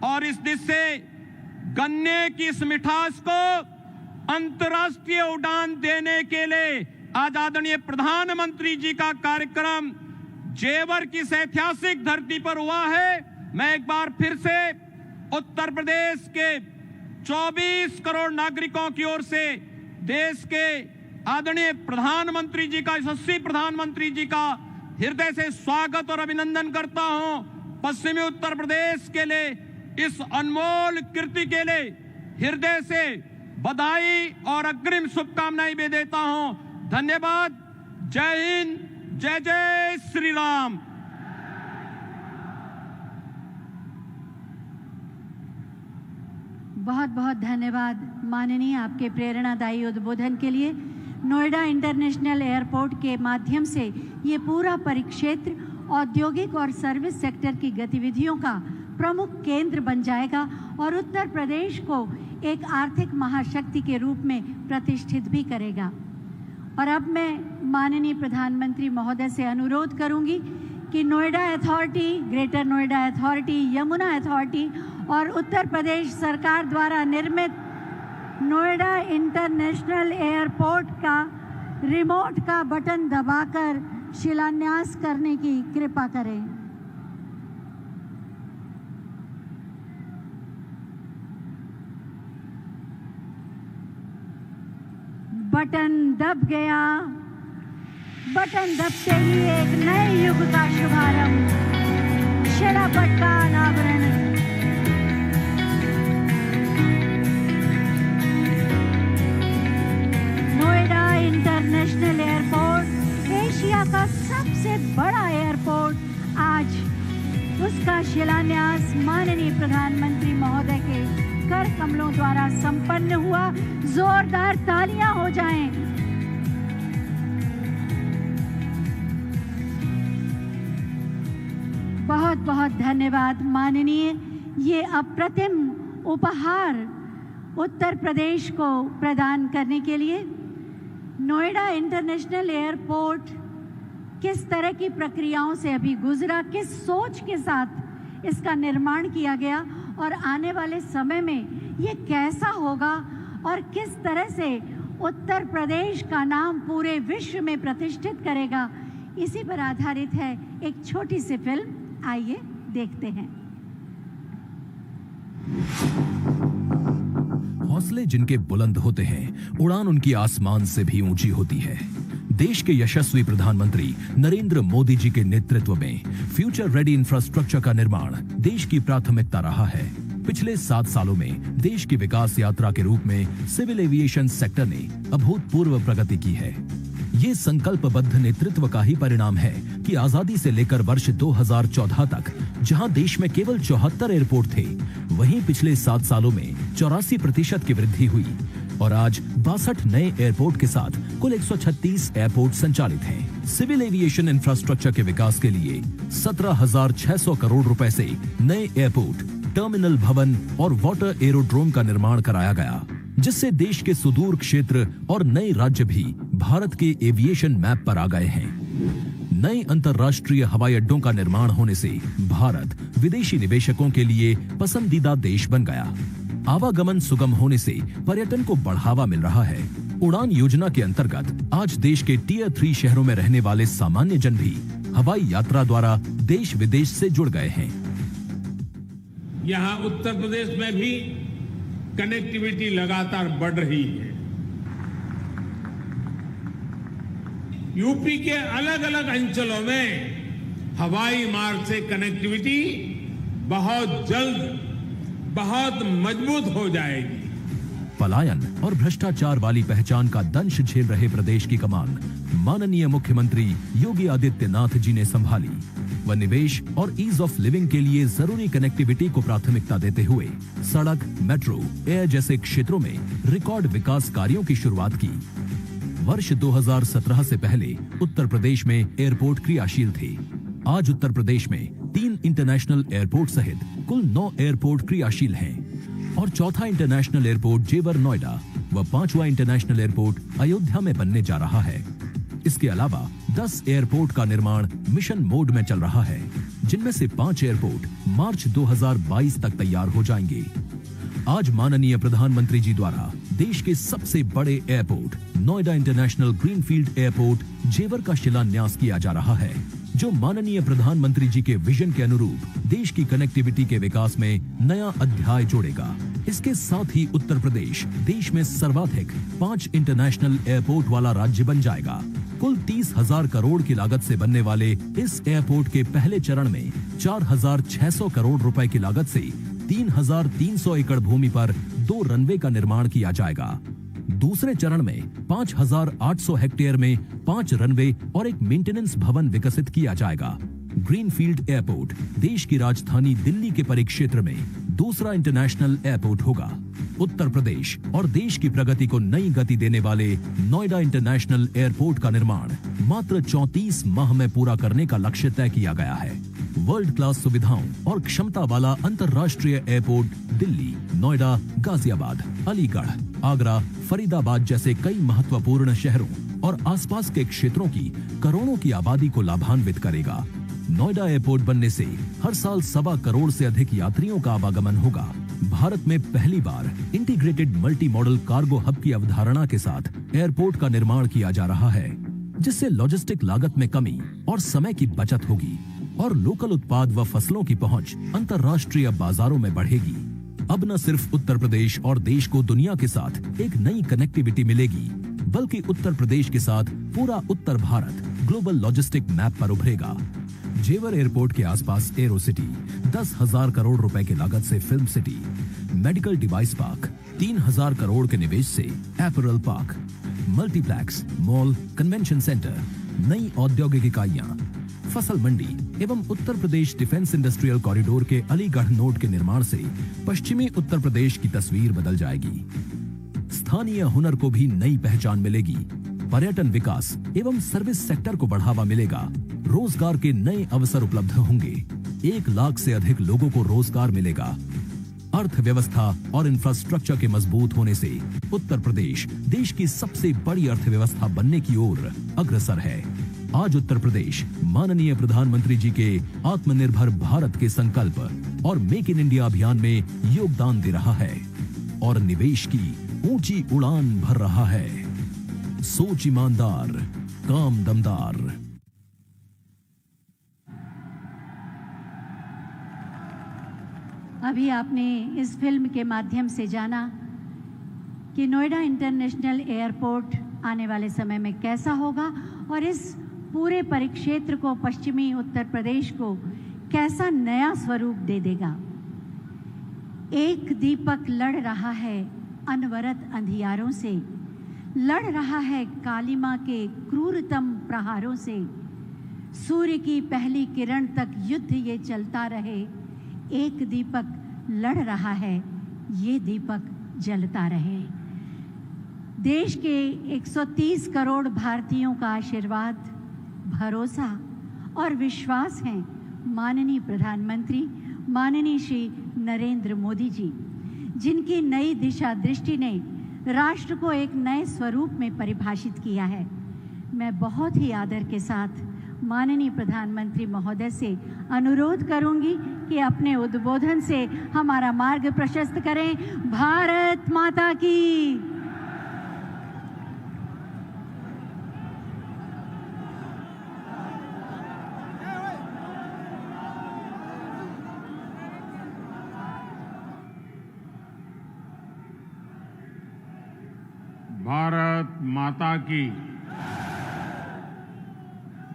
और इस दिशा से गन्ने की इस मिठास को अंतर्राष्ट्रीय उड़ान देने के लिए आज आदरणीय प्रधानमंत्री जी का कार्यक्रम जेवर की इस ऐतिहासिक धरती पर हुआ है। मैं एक बार फिर से उत्तर प्रदेश के 24 करोड़ नागरिकों की ओर से देश के आदरणीय प्रधानमंत्री जी का, यशस्वी प्रधानमंत्री जी का हृदय से स्वागत और अभिनंदन करता हूं। पश्चिमी उत्तर प्रदेश के लिए इस अनमोल कृति के लिए हृदय से बधाई और अग्रिम शुभकामनाएं भी देता हूं। धन्यवाद। जय हिंद, जय जय श्री राम। बहुत बहुत धन्यवाद माननीय, आपके प्रेरणादायी उद्बोधन के लिए। नोएडा इंटरनेशनल एयरपोर्ट के माध्यम से ये पूरा परिक्षेत्र औद्योगिक और सर्विस सेक्टर की गतिविधियों का प्रमुख केंद्र बन जाएगा और उत्तर प्रदेश को एक आर्थिक महाशक्ति के रूप में प्रतिष्ठित भी करेगा। और अब मैं माननीय प्रधानमंत्री महोदय से अनुरोध करूंगी कि Noida authority, greater Noida authority, Yamuna authority और उत्तर प्रदेश सरकार द्वारा निर्मित नोएडा इंटरनेशनल एयरपोर्ट का रिमोट का बटन दबाकर शिलान्यास करने की कृपा करें। बटन दब गया। बटन दबते ही एक नए युग का शुभारंभ, शिलापट का अनावरण। नोएडा इंटरनेशनल एयरपोर्ट एशिया का सबसे बड़ा एयरपोर्ट, आज उसका शिलान्यास माननीय प्रधानमंत्री महोदय के कर कमलों द्वारा संपन्न हुआ। जोरदार तालियां हो जाएं। बहुत बहुत धन्यवाद माननीय। ये अप्रतिम उपहार उत्तर प्रदेश को प्रदान करने के लिए। नोएडा इंटरनेशनल एयरपोर्ट किस तरह की प्रक्रियाओं से अभी गुजरा, किस सोच के साथ इसका निर्माण किया गया और आने वाले समय में ये कैसा होगा और किस तरह से उत्तर प्रदेश का नाम पूरे विश्व में प्रतिष्ठित करेगा, इसी पर आधारित है एक छोटी सी फिल्म। आइए देखते हैं। हौसले जिनके बुलंद होते हैं, उड़ान उनकी आसमान से भी ऊंची होती है। देश के यशस्वी प्रधानमंत्री नरेंद्र मोदी जी के नेतृत्व में फ्यूचर रेडी इंफ्रास्ट्रक्चर का निर्माण देश की प्राथमिकता रहा है। पिछले 7 सालों में देश की विकास यात्रा के रूप में सिविल एविएशन सेक्टर ने अभूतपूर्व प्रगति की है। ये संकल्पबद्ध नेतृत्व का ही परिणाम है कि आजादी से लेकर वर्ष 2014 तक जहां देश में केवल 74 एयरपोर्ट थे, वहीं पिछले 7 सालों में 84% की वृद्धि हुई और आज 62 नए एयरपोर्ट के साथ कुल 136 एयरपोर्ट संचालित हैं। सिविल एविएशन इंफ्रास्ट्रक्चर के विकास के लिए 17,600 करोड़ रुपए से नए एयरपोर्ट, टर्मिनल भवन और वाटर एरोड्रोम का निर्माण कराया गया, जिससे देश के सुदूर क्षेत्र और नए राज्य भी भारत के एविएशन मैप पर आ गए हैं। नए अंतर्राष्ट्रीय हवाई अड्डों का निर्माण होने से भारत विदेशी निवेशकों के लिए पसंदीदा देश बन गया। आवागमन सुगम होने से पर्यटन को बढ़ावा मिल रहा है। उड़ान योजना के अंतर्गत आज देश के टियर 3 शहरों में रहने वाले सामान्य जन भी हवाई यात्रा द्वारा देश विदेश से जुड़ गए हैं। यहाँ उत्तर प्रदेश में भी कनेक्टिविटी लगातार बढ़ रही है। यूपी के अलग अलग अंचलों में हवाई मार्ग से कनेक्टिविटी बहुत जल्द बहुत मजबूत हो जाएगी। पलायन और भ्रष्टाचार वाली पहचान का दंश झेल रहे प्रदेश की कमान माननीय मुख्यमंत्री योगी आदित्यनाथ जी ने संभाली व निवेश और ईज ऑफ लिविंग के लिए जरूरी कनेक्टिविटी को प्राथमिकता देते हुए सड़क, मेट्रो, एयर जैसे क्षेत्रों में रिकॉर्ड विकास कार्यों की शुरुआत की। वर्ष 2017 से पहले उत्तर प्रदेश में एयरपोर्ट क्रियाशील थे। आज उत्तर प्रदेश में 3 इंटरनेशनल एयरपोर्ट सहित कुल 9 एयरपोर्ट क्रियाशील हैं और चौथा इंटरनेशनल एयरपोर्ट जेवर नोएडा व 5वां इंटरनेशनल एयरपोर्ट अयोध्या में बनने जा रहा है। इसके अलावा 10 एयरपोर्ट का निर्माण मिशन मोड में चल रहा है, जिनमें से 5 एयरपोर्ट मार्च 2022 तक तैयार हो जाएंगे। आज माननीय प्रधानमंत्री जी द्वारा देश के सबसे बड़े airport Noida international greenfield airport जेवर का शिलान्यास किया जा रहा है, जो माननीय प्रधानमंत्री जी के विजन के अनुरूप देश की कनेक्टिविटी के विकास में नया अध्याय जोड़ेगा। इसके साथ ही उत्तर प्रदेश देश में सर्वाधिक 5 इंटरनेशनल एयरपोर्ट वाला राज्य बन जाएगा। कुल 30,000 करोड़ की लागत से बनने वाले इस एयरपोर्ट के पहले चरण में 4,600 करोड़ रुपए की लागत से 3,300 एकड़ भूमि पर 2 रनवे का निर्माण किया जाएगा। दूसरे चरण में 5,800 हेक्टेयर में 5 रनवे और एक मेंटेनेंस भवन विकसित किया जाएगा। ग्रीनफील्ड एयरपोर्ट देश की राजधानी दिल्ली के परिक्षेत्र में दूसरा इंटरनेशनल एयरपोर्ट होगा। उत्तर प्रदेश और देश की प्रगति को नई गति देने वाले नोएडा इंटरनेशनल एयरपोर्ट का निर्माण मात्र 34 माह में पूरा करने का लक्ष्य तय किया गया है। वर्ल्ड क्लास सुविधाओं और क्षमता वाला अंतर्राष्ट्रीय एयरपोर्ट दिल्ली, नोएडा, गाजियाबाद, अलीगढ़, आगरा, फरीदाबाद जैसे कई महत्वपूर्ण शहरों और आसपास के क्षेत्रों की करोड़ों की आबादी को लाभान्वित करेगा। नोएडा एयरपोर्ट बनने से हर साल 1.25 करोड़ से अधिक यात्रियों का आवागमन होगा। भारत में पहली बार integrated multi model cargo hub की अवधारणा के साथ एयरपोर्ट का निर्माण किया जा रहा है, जिससे लॉजिस्टिक लागत में कमी और समय की बचत होगी और लोकल उत्पाद व फसलों की पहुंच अंतर्राष्ट्रीय बाजारों में बढ़ेगी। अब न सिर्फ उत्तर प्रदेश और देश को दुनिया के साथ एक नई कनेक्टिविटी मिलेगी, बल्कि उत्तर प्रदेश के साथ पूरा उत्तर भारत ग्लोबल लॉजिस्टिक मैप पर उभरेगा। जेवर एयरपोर्ट के आसपास एरो सिटी, 10,000 करोड़ रुपए की लागत से film city, medical device park, 3,000 crore के निवेश से apparel park, multiplex, mall, convention centre, नई औद्योगिक इकाइयां, फसल मंडी एवं Uttar Pradesh defence industrial corridor के अलीगढ़ नोड के निर्माण से पश्चिमी उत्तर प्रदेश की तस्वीर बदल जाएगी। स्थानीय हुनर को भी नई पहचान मिलेगी, पर्यटन विकास एवं सर्विस सेक्टर को बढ़ावा मिलेगा, रोजगार के नए अवसर उपलब्ध होंगे, 1 लाख से अधिक लोगों को रोजगार मिलेगा। अर्थव्यवस्था और इंफ्रास्ट्रक्चर के मजबूत होने से उत्तर प्रदेश देश की सबसे बड़ी अर्थव्यवस्था बनने की ओर अग्रसर है। आज उत्तर प्रदेश माननीय प्रधानमंत्री जी के आत्मनिर्भर भारत के संकल्प और मेक इन इंडिया अभियान में योगदान दे रहा है और निवेश की ऊंची उड़ान भर रहा है। सोच ईमानदार, काम दमदार। अभी आपने इस फिल्म के माध्यम से जाना कि नोएडा इंटरनेशनल एयरपोर्ट आने वाले समय में कैसा होगा और इस पूरे परिक्षेत्र को, पश्चिमी उत्तर प्रदेश को कैसा नया स्वरूप दे देगा। एक दीपक लड़ रहा है अनवरत अंधियारों से, लड़ रहा है कालिमा के क्रूरतम प्रहारों से। सूर्य की पहली किरण तक युद्ध ये चलता रहे, एक दीपक लड़ रहा है, ये दीपक जलता रहे। देश के 130 करोड़ भारतीयों का आशीर्वाद, भरोसा और विश्वास है माननीय प्रधानमंत्री माननीय श्री नरेंद्र मोदी जी, जिनकी नई दिशा दृष्टि ने राष्ट्र को एक नए स्वरूप में परिभाषित किया है। मैं बहुत ही आदर के साथ माननीय प्रधानमंत्री महोदय से अनुरोध करूंगी कि अपने उद्बोधन से हमारा मार्ग प्रशस्त करें। भारत माता की। भारत माता की।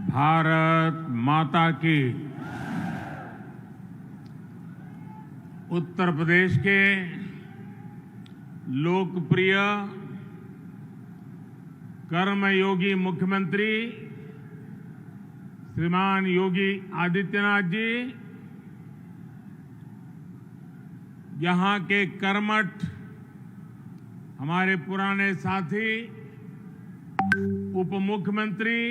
भारत माता की। उत्तर प्रदेश के लोकप्रिय कर्मयोगी मुख्यमंत्री श्रीमान योगी आदित्यनाथ जी, यहां के कर्मठ हमारे पुराने साथी उप मुख्यमंत्री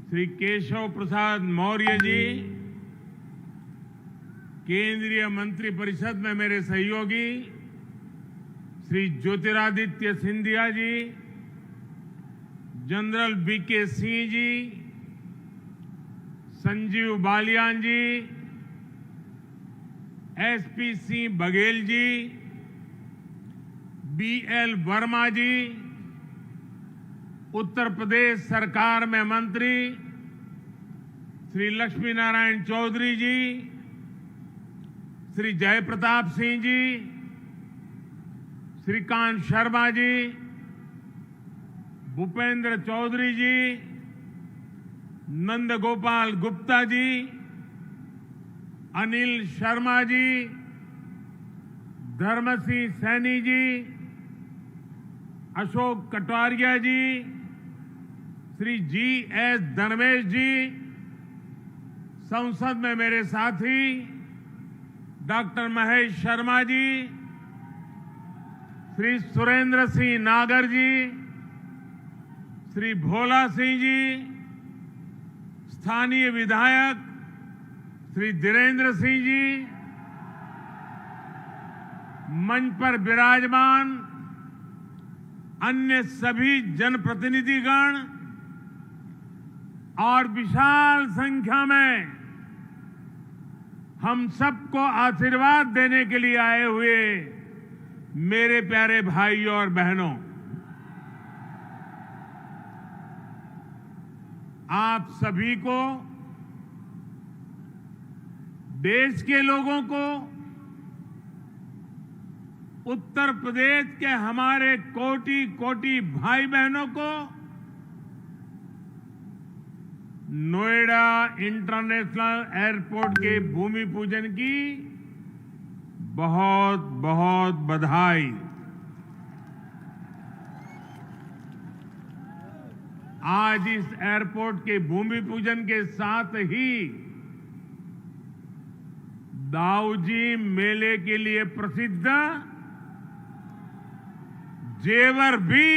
श्री केशव प्रसाद मौर्य जी, केंद्रीय मंत्रिपरिषद में मेरे सहयोगी श्री ज्योतिरादित्य सिंधिया जी, जनरल बीके सिंह जी, संजीव बालियान जी, एसपी सिंह बघेल जी, बीएल वर्मा जी, उत्तर प्रदेश सरकार में मंत्री श्री लक्ष्मी नारायण चौधरी जी, श्री जयप्रताप सिंह जी, श्रीकांत शर्मा जी, भूपेंद्र चौधरी जी, नंदगोपाल गुप्ता जी, अनिल शर्मा जी, धर्मसिंह सैनी जी, अशोक कटारिया जी, श्री जी.एस. धर्मेश जी, संसद में मेरे साथी डॉक्टर महेश शर्मा जी, श्री सुरेंद्र सिंह नागर जी, श्री भोला सिंह जी, स्थानीय विधायक श्री धीरेन्द्र सिंह जी, मंच पर विराजमान अन्य सभी जनप्रतिनिधिगण और विशाल संख्या में हम सबको आशीर्वाद देने के लिए आए हुए मेरे प्यारे भाइयों और बहनों, आप सभी को, देश के लोगों को, उत्तर प्रदेश के हमारे कोटि कोटि भाई बहनों को नोएडा इंटरनेशनल एयरपोर्ट के भूमि पूजन की बहुत बहुत बधाई। आज इस एयरपोर्ट के भूमि पूजन के साथ ही दाऊजी मेले के लिए प्रसिद्ध जेवर भी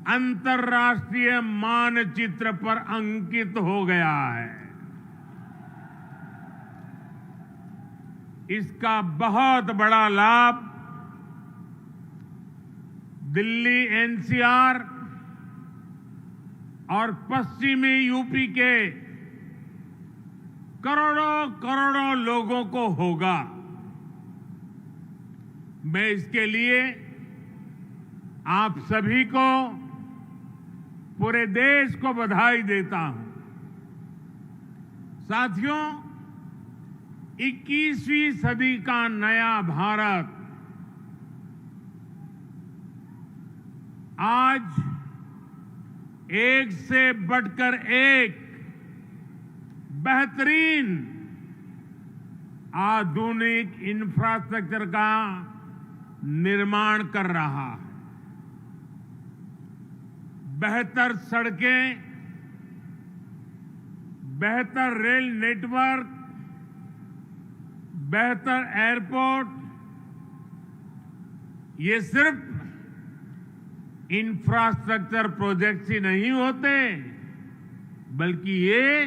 अंतर्राष्ट्रीय मानचित्र पर अंकित हो गया है। इसका बहुत बड़ा लाभ दिल्ली एनसीआर और पश्चिमी यूपी के करोड़ों करोड़ों लोगों को होगा। मैं इसके लिए आप सभी को, पूरे देश को बधाई देता हूं। साथियों, 21वीं सदी का नया भारत आज एक से बढ़कर एक बेहतरीन आधुनिक इंफ्रास्ट्रक्चर का निर्माण कर रहा है। बेहतर सड़कें, बेहतर रेल नेटवर्क, बेहतर एयरपोर्ट, ये सिर्फ इंफ्रास्ट्रक्चर प्रोजेक्ट्स ही नहीं होते, बल्कि ये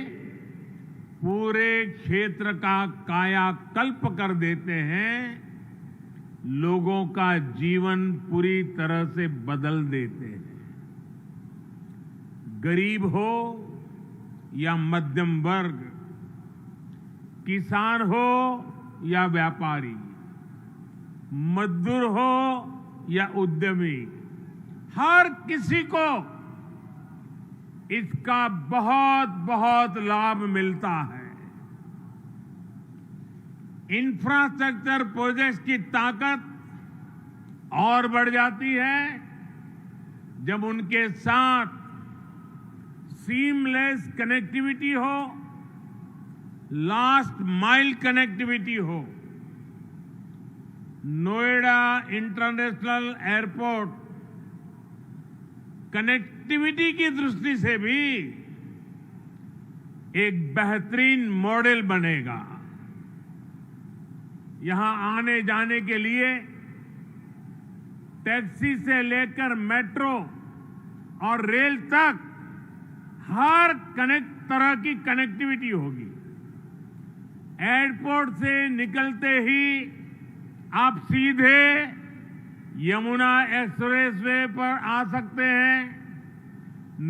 पूरे क्षेत्र का कायाकल्प कर देते हैं, लोगों का जीवन पूरी तरह से बदल देते हैं। गरीब हो या मध्यम वर्ग, किसान हो या व्यापारी, मजदूर हो या उद्यमी, हर किसी को इसका बहुत बहुत लाभ मिलता है। इंफ्रास्ट्रक्चर प्रोजेक्ट्स की ताकत और बढ़ जाती है जब उनके साथ सीमलेस कनेक्टिविटी हो, लास्ट माइल कनेक्टिविटी हो, नोएडा इंटरनेशनल एयरपोर्ट कनेक्टिविटी की दृष्टि से भी एक बेहतरीन मॉडल बनेगा। यहां आने जाने के लिए टैक्सी से लेकर मेट्रो और रेल तक हर तरह की कनेक्टिविटी होगी। एयरपोर्ट से निकलते ही आप सीधे यमुना एक्सप्रेसवे पर आ सकते हैं।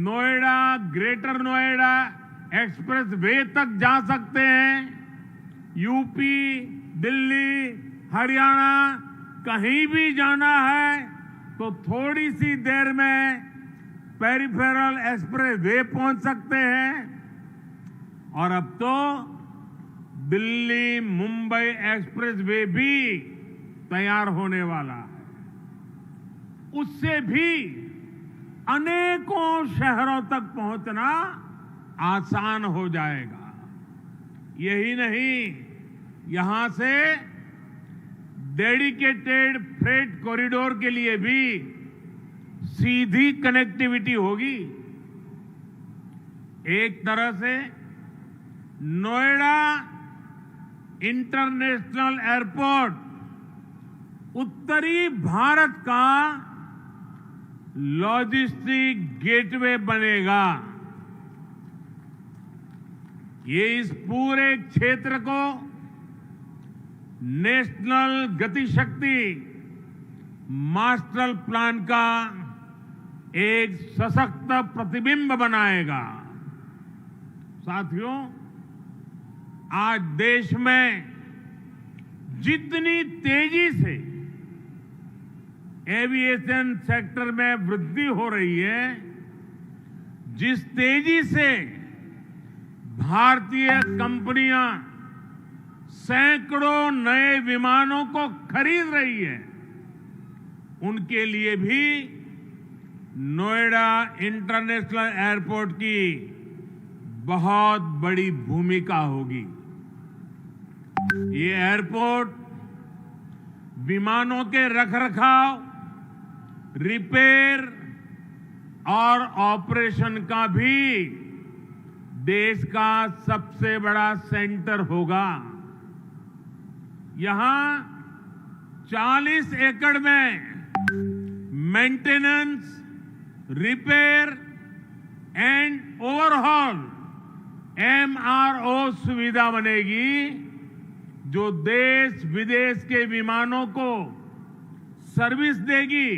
नोएडा, ग्रेटर नोएडा एक्सप्रेसवे तक जा सकते हैं। यूपी, दिल्ली, हरियाणा कहीं भी जाना है तो थोड़ी सी देर में पेरिफेरल एक्सप्रेसवे पहुंच सकते हैं। और अब तो दिल्ली मुंबई एक्सप्रेसवे भी तैयार होने वाला है। उससे भी अनेकों शहरों तक पहुंचना आसान हो जाएगा। यही नहीं, यहां से डेडिकेटेड फ्रेट कॉरिडोर के लिए भी सीधी कनेक्टिविटी होगी। एक तरह से नोएडा इंटरनेशनल एयरपोर्ट उत्तरी भारत का लॉजिस्टिक गेटवे बनेगा। ये इस पूरे क्षेत्र को नेशनल गतिशक्ति मास्टर प्लान का एक सशक्त प्रतिबिंब बनाएगा। साथियों, आज देश में जितनी तेजी से एविएशन सेक्टर में वृद्धि हो रही है, जिस तेजी से भारतीय कंपनियां सैकड़ों नए विमानों को खरीद रही है, उनके लिए भी नोएडा इंटरनेशनल एयरपोर्ट की बहुत बड़ी भूमिका होगी। ये एयरपोर्ट विमानों के रखरखाव, रिपेयर और ऑपरेशन का भी देश का सबसे बड़ा सेंटर होगा। यहां 40 एकड़ में maintenance, repair and overhaul MRO सुविधा बनेगी, जो देश विदेश के विमानों को सर्विस देगी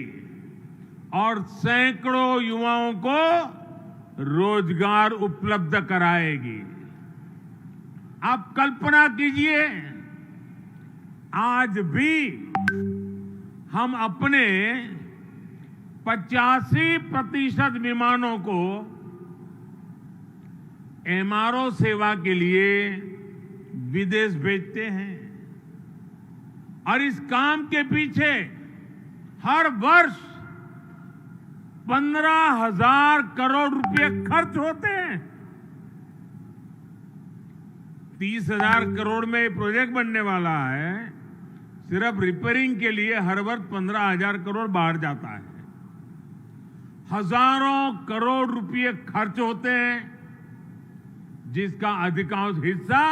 और सैकड़ों युवाओं को रोजगार उपलब्ध कराएगी। आप कल्पना कीजिए, आज भी हम अपने 85% विमानों को MRO सेवा के लिए विदेश भेजते हैं। और इस काम के पीछे हर वर्ष 15,000 करोड़ रुपए खर्च होते हैं। 30,000 करोड़ में प्रोजेक्ट बनने वाला है। सिर्फ रिपेयरिंग के लिए हर वर्ष 15,000 करोड़ बाहर जाता है। हजारों करोड़ रुपए खर्च होते हैं, जिसका अधिकांश हिस्सा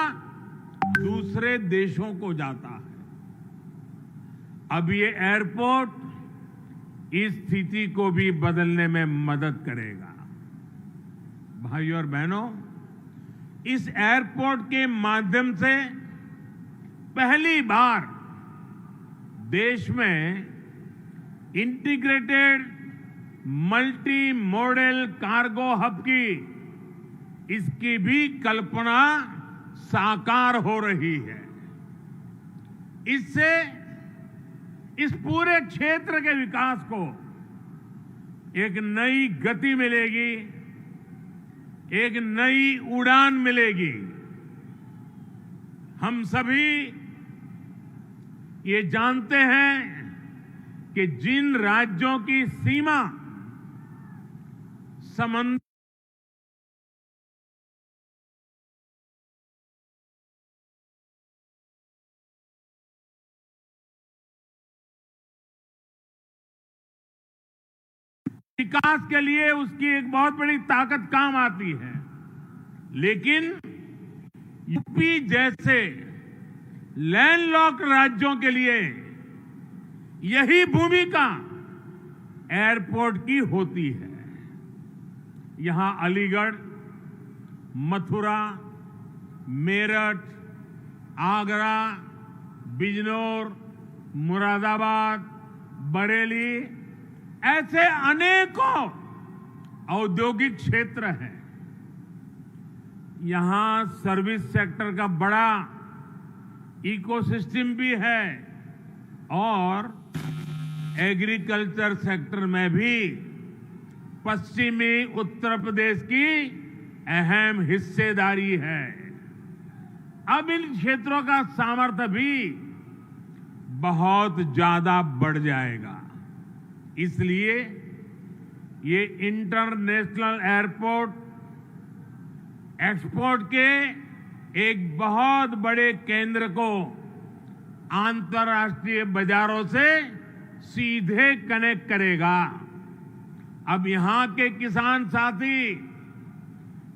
दूसरे देशों को जाता है। अब ये एयरपोर्ट इस स्थिति को भी बदलने में मदद करेगा। भाइयों और बहनों, इस एयरपोर्ट के माध्यम से पहली बार देश में integrated multi model cargo hub की इसकी भी कल्पना साकार हो रही है। इससे इस पूरे क्षेत्र के विकास को एक नई गति मिलेगी, एक नई उड़ान मिलेगी। हम सभी ये जानते हैं कि जिन राज्यों की सीमा समंदर विकास के लिए उसकी एक बहुत बड़ी ताकत काम आती है। लेकिन यूपी जैसे लैंडलॉक्ड राज्यों के लिए यही भूमिका एयरपोर्ट की होती है। यहां अलीगढ़, मथुरा, मेरठ, आगरा, बिजनौर, मुरादाबाद, बरेली ऐसे अनेकों औद्योगिक क्षेत्र हैं। यहां सर्विस सेक्टर का बड़ा इकोसिस्टम भी है और एग्रीकल्चर सेक्टर में भी पश्चिमी उत्तर प्रदेश की अहम हिस्सेदारी है। अब इन क्षेत्रों का सामर्थ्य भी बहुत ज्यादा बढ़ जाएगा। इसलिए ये इंटरनेशनल एयरपोर्ट एक्सपोर्ट के एक बहुत बड़े केंद्र को अंतर्राष्ट्रीय बाजारों से सीधे कनेक्ट करेगा। अब यहां के किसान साथी,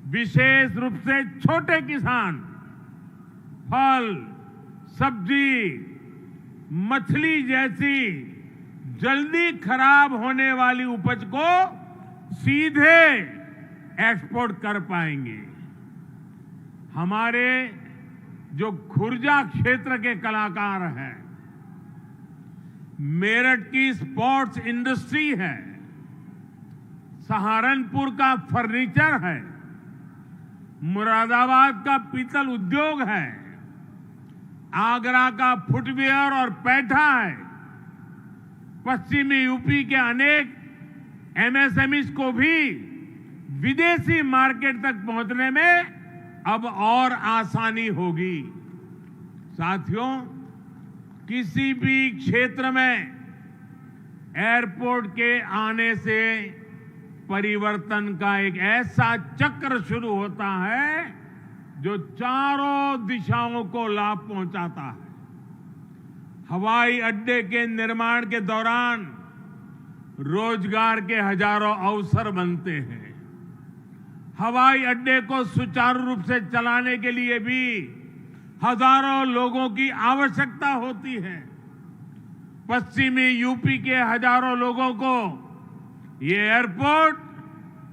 विशेष रूप से छोटे किसान, फल, सब्जी, मछली जैसी जल्दी खराब होने वाली उपज को सीधे एक्सपोर्ट कर पाएंगे। हमारे जो खुर्जा क्षेत्र के कलाकार हैं, मेरठ की स्पोर्ट्स इंडस्ट्री है, सहारनपुर का फर्नीचर है, मुरादाबाद का पीतल उद्योग है, आगरा का फुटवियर और पैठा है, पश्चिमी यूपी के अनेक एमएसएमईज को भी विदेशी मार्केट तक पहुंचने में अब और आसानी होगी। साथियों, किसी भी क्षेत्र में एयरपोर्ट के आने से परिवर्तन का एक ऐसा चक्र शुरू होता है जो चारों दिशाओं को लाभ पहुंचाता है। हवाई अड्डे के निर्माण के दौरान रोजगार के हजारों अवसर बनते हैं। हवाई अड्डे को सुचारू रूप से चलाने के लिए भी हजारों लोगों की आवश्यकता होती है। पश्चिमी यूपी के हजारों लोगों को ये एयरपोर्ट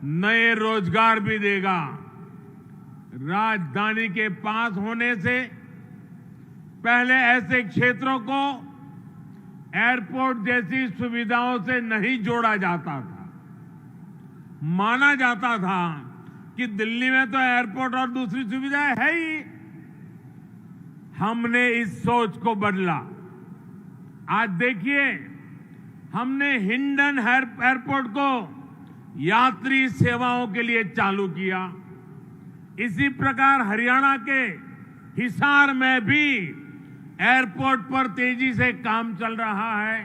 नए रोजगार भी देगा। राजधानी के पास होने से पहले ऐसे क्षेत्रों को एयरपोर्ट जैसी सुविधाओं से नहीं जोड़ा जाता था। माना जाता था कि दिल्ली में तो एयरपोर्ट और दूसरी सुविधाएं है ही। हमने इस सोच को बदला। आज देखिए, हमने हिंडन एयरपोर्ट को यात्री सेवाओं के लिए चालू किया। इसी प्रकार हरियाणा के हिसार में भी एयरपोर्ट पर तेजी से काम चल रहा है।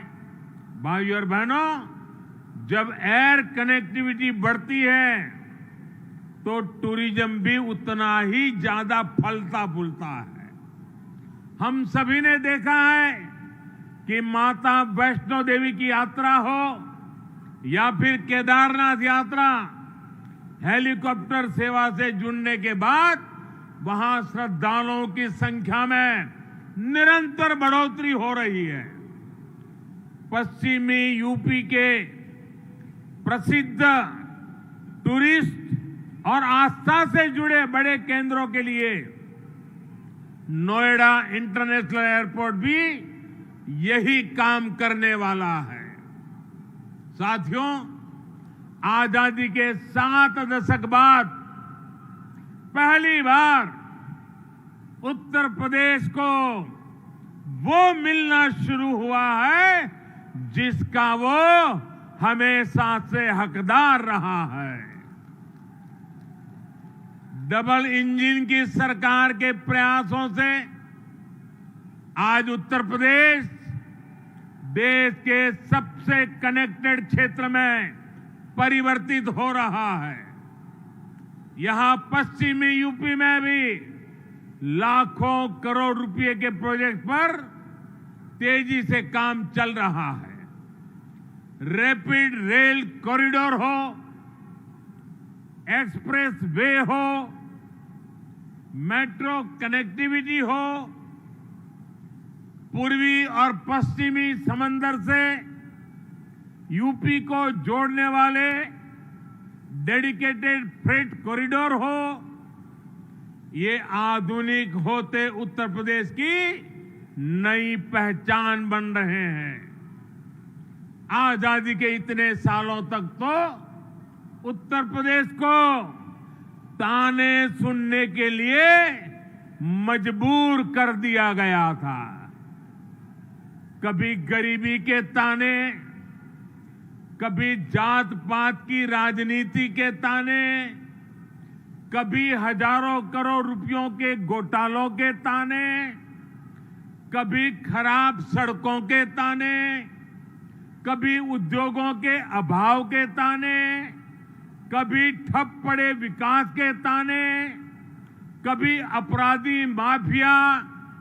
भाइयों और बहनों, जब एयर कनेक्टिविटी बढ़ती है तो टूरिज्म भी उतना ही ज्यादा फलता फूलता है। हम सभी ने देखा है कि माता वैष्णो देवी की यात्रा हो या फिर केदारनाथ यात्रा, हेलीकॉप्टर सेवा से जुड़ने के बाद वहां श्रद्धालुओं की संख्या में निरंतर बढ़ोतरी हो रही है। पश्चिमी यूपी के प्रसिद्ध टूरिस्ट और आस्था से जुड़े बड़े केंद्रों के लिए नोएडा इंटरनेशनल एयरपोर्ट भी यही काम करने वाला है। साथियों, आजादी के 7 दशक बाद पहली बार उत्तर प्रदेश को वो मिलना शुरू हुआ है जिसका वो हमेशा से हकदार रहा है। डबल इंजन की सरकार के प्रयासों से आज उत्तर प्रदेश देश के सबसे कनेक्टेड क्षेत्र में परिवर्तित हो रहा है। यहां पश्चिमी यूपी में भी लाखों करोड़ रुपए के प्रोजेक्ट पर तेजी से काम चल रहा है। रैपिड रेल कॉरिडोर हो, एक्सप्रेस वे हो, मेट्रो कनेक्टिविटी हो, पूर्वी और पश्चिमी समंदर से यूपी को जोड़ने वाले डेडिकेटेड फ्रेट कॉरिडोर हो, ये आधुनिक होते उत्तर प्रदेश की नई पहचान बन रहे हैं। आजादी के इतने सालों तक तो उत्तर प्रदेश को ताने सुनने के लिए मजबूर कर दिया गया था। कभी गरीबी के ताने, कभी जात पात की राजनीति के ताने, कभी हजारों करोड़ रुपयों के घोटालों के ताने, कभी खराब सड़कों के ताने, कभी उद्योगों के अभाव के ताने, कभी ठप पड़े विकास के ताने, कभी अपराधी माफिया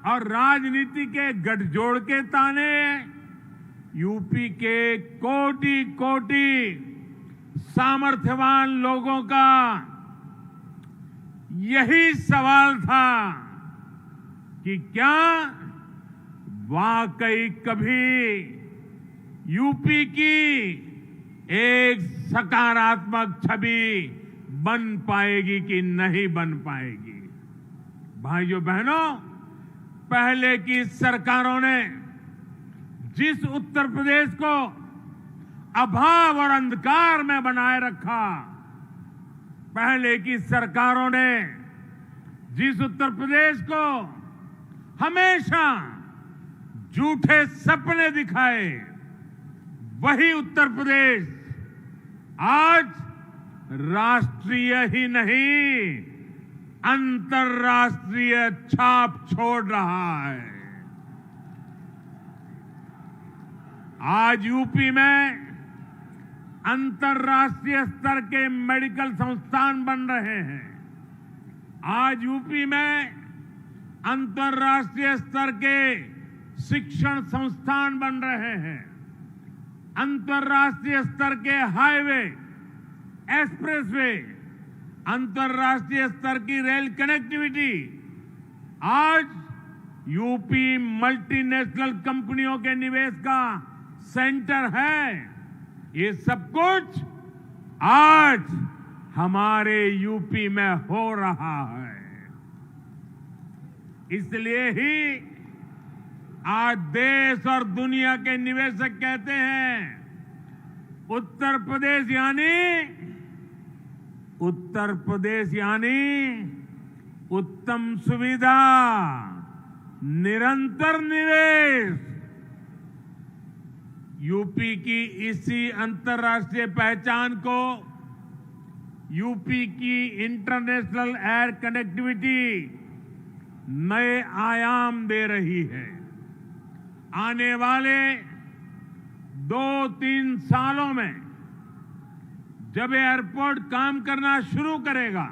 और राजनीति के गठजोड़ के ताने। यूपी के कोटि कोटि सामर्थ्यवान लोगों का यही सवाल था कि क्या वाकई कभी यूपी की एक सकारात्मक छवि बन पाएगी कि नहीं बन पाएगी। भाइयों बहनों, पहले की सरकारों ने जिस उत्तर प्रदेश को अभाव और अंधकार में बनाए रखा, पहले की सरकारों ने जिस उत्तर प्रदेश को हमेशा झूठे सपने दिखाए, वही उत्तर प्रदेश आज राष्ट्रीय ही नहीं अंतर्राष्ट्रीय छाप छोड़ रहा है। आज यूपी में अंतर्राष्ट्रीय स्तर के मेडिकल संस्थान बन रहे हैं। आज यूपी में अंतर्राष्ट्रीय स्तर के शिक्षण संस्थान बन रहे हैं। अंतर्राष्ट्रीय स्तर के हाईवे, एक्सप्रेसवे, अंतर्राष्ट्रीय स्तर की रेल कनेक्टिविटी। आज यूपी मल्टीनेशनल कंपनियों के निवेश का सेंटर है। ये सब कुछ आज हमारे यूपी में हो रहा है। इसलिए ही आज देश और दुनिया के निवेशक कहते हैं उत्तर प्रदेश यानी उत्तम सुविधा, निरंतर निवेश। यूपी की इसी अंतर्राष्ट्रीय पहचान को यूपी की इंटरनेशनल एयर कनेक्टिविटी नए आयाम दे रही है। आने वाले 2-3 सालों में जब एयरपोर्ट काम करना शुरू करेगा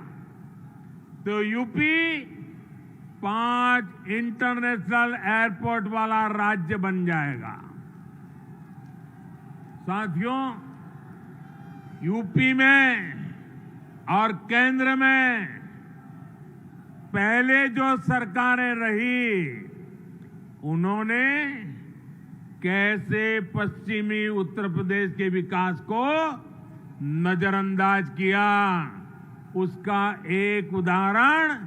तो यूपी 5 इंटरनेशनल एयरपोर्ट वाला राज्य बन जाएगा। साथियों, यूपी में और केंद्र में पहले जो सरकारें रही, उन्होंने कैसे पश्चिमी उत्तर प्रदेश के विकास को नजरअंदाज किया, उसका एक उदाहरण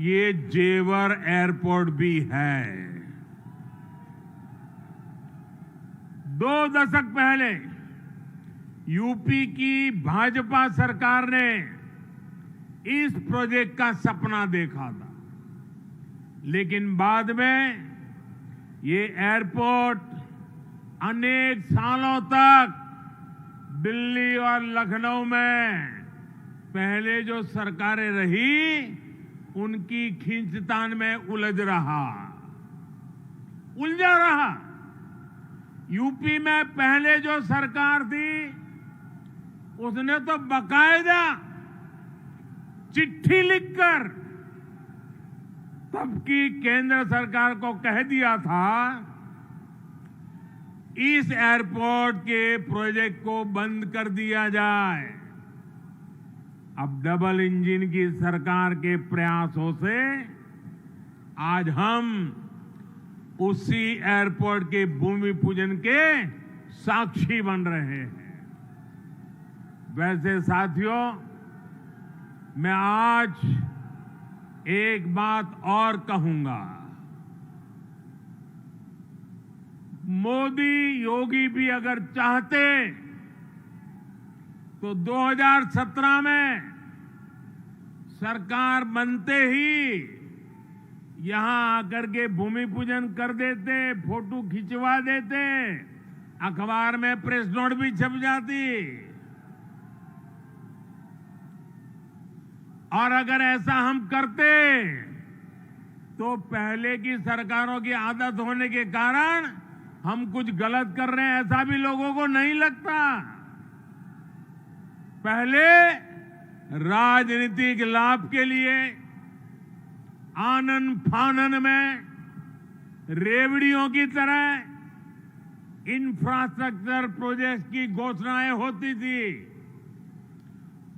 ये जेवर एयरपोर्ट भी है। 2 दशक पहले यूपी की भाजपा सरकार ने इस प्रोजेक्ट का सपना देखा था, लेकिन बाद में ये एयरपोर्ट अनेक सालों तक दिल्ली और लखनऊ में पहले जो सरकारें रही उनकी खींचतान में उलझा रहा। यूपी में पहले जो सरकार थी उसने तो बाकायदा चिट्ठी लिखकर तब की केंद्र सरकार को कह दिया था इस एयरपोर्ट के प्रोजेक्ट को बंद कर दिया जाए। अब डबल इंजन की सरकार के प्रयासों से आज हम उसी एयरपोर्ट के भूमि पूजन के साक्षी बन रहे हैं। वैसे साथियों, मैं आज एक बात और कहूंगा। मोदी योगी भी अगर चाहते तो 2017 में सरकार बनते ही यहां आकर के भूमि पूजन कर देते, फोटो खिंचवा देते, अखबार में प्रेस नोट भी छप जाती। और अगर ऐसा हम करते तो पहले की सरकारों की आदत होने के कारण हम कुछ गलत कर रहे हैं ऐसा भी लोगों को नहीं लगता। पहले राजनीतिक लाभ के लिए आनन फानन में रेवड़ियों की तरह इंफ्रास्ट्रक्चर प्रोजेक्ट की घोषणाएं होती थी,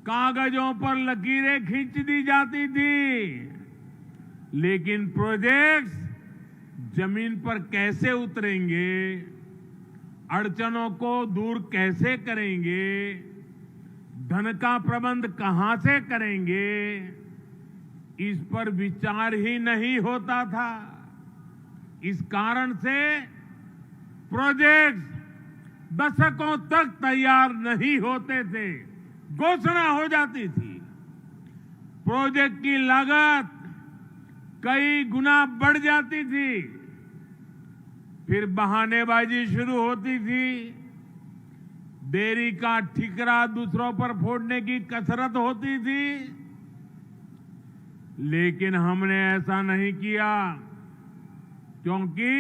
कागजों पर लकीरें खींच दी जाती थी, लेकिन प्रोजेक्ट्स जमीन पर कैसे उतरेंगे, अड़चनों को दूर कैसे करेंगे, धन का प्रबंध कहां से करेंगे, इस पर विचार ही नहीं होता था। इस कारण से प्रोजेक्ट्स दशकों तक तैयार नहीं होते थे, घोषणा हो जाती थी। प्रोजेक्ट की लागत कई गुना बढ़ जाती थी, फिर बहानेबाजी शुरू होती थी, देरी का ठिकरा दूसरों पर फोड़ने की कसरत होती थी। लेकिन हमने ऐसा नहीं किया, क्योंकि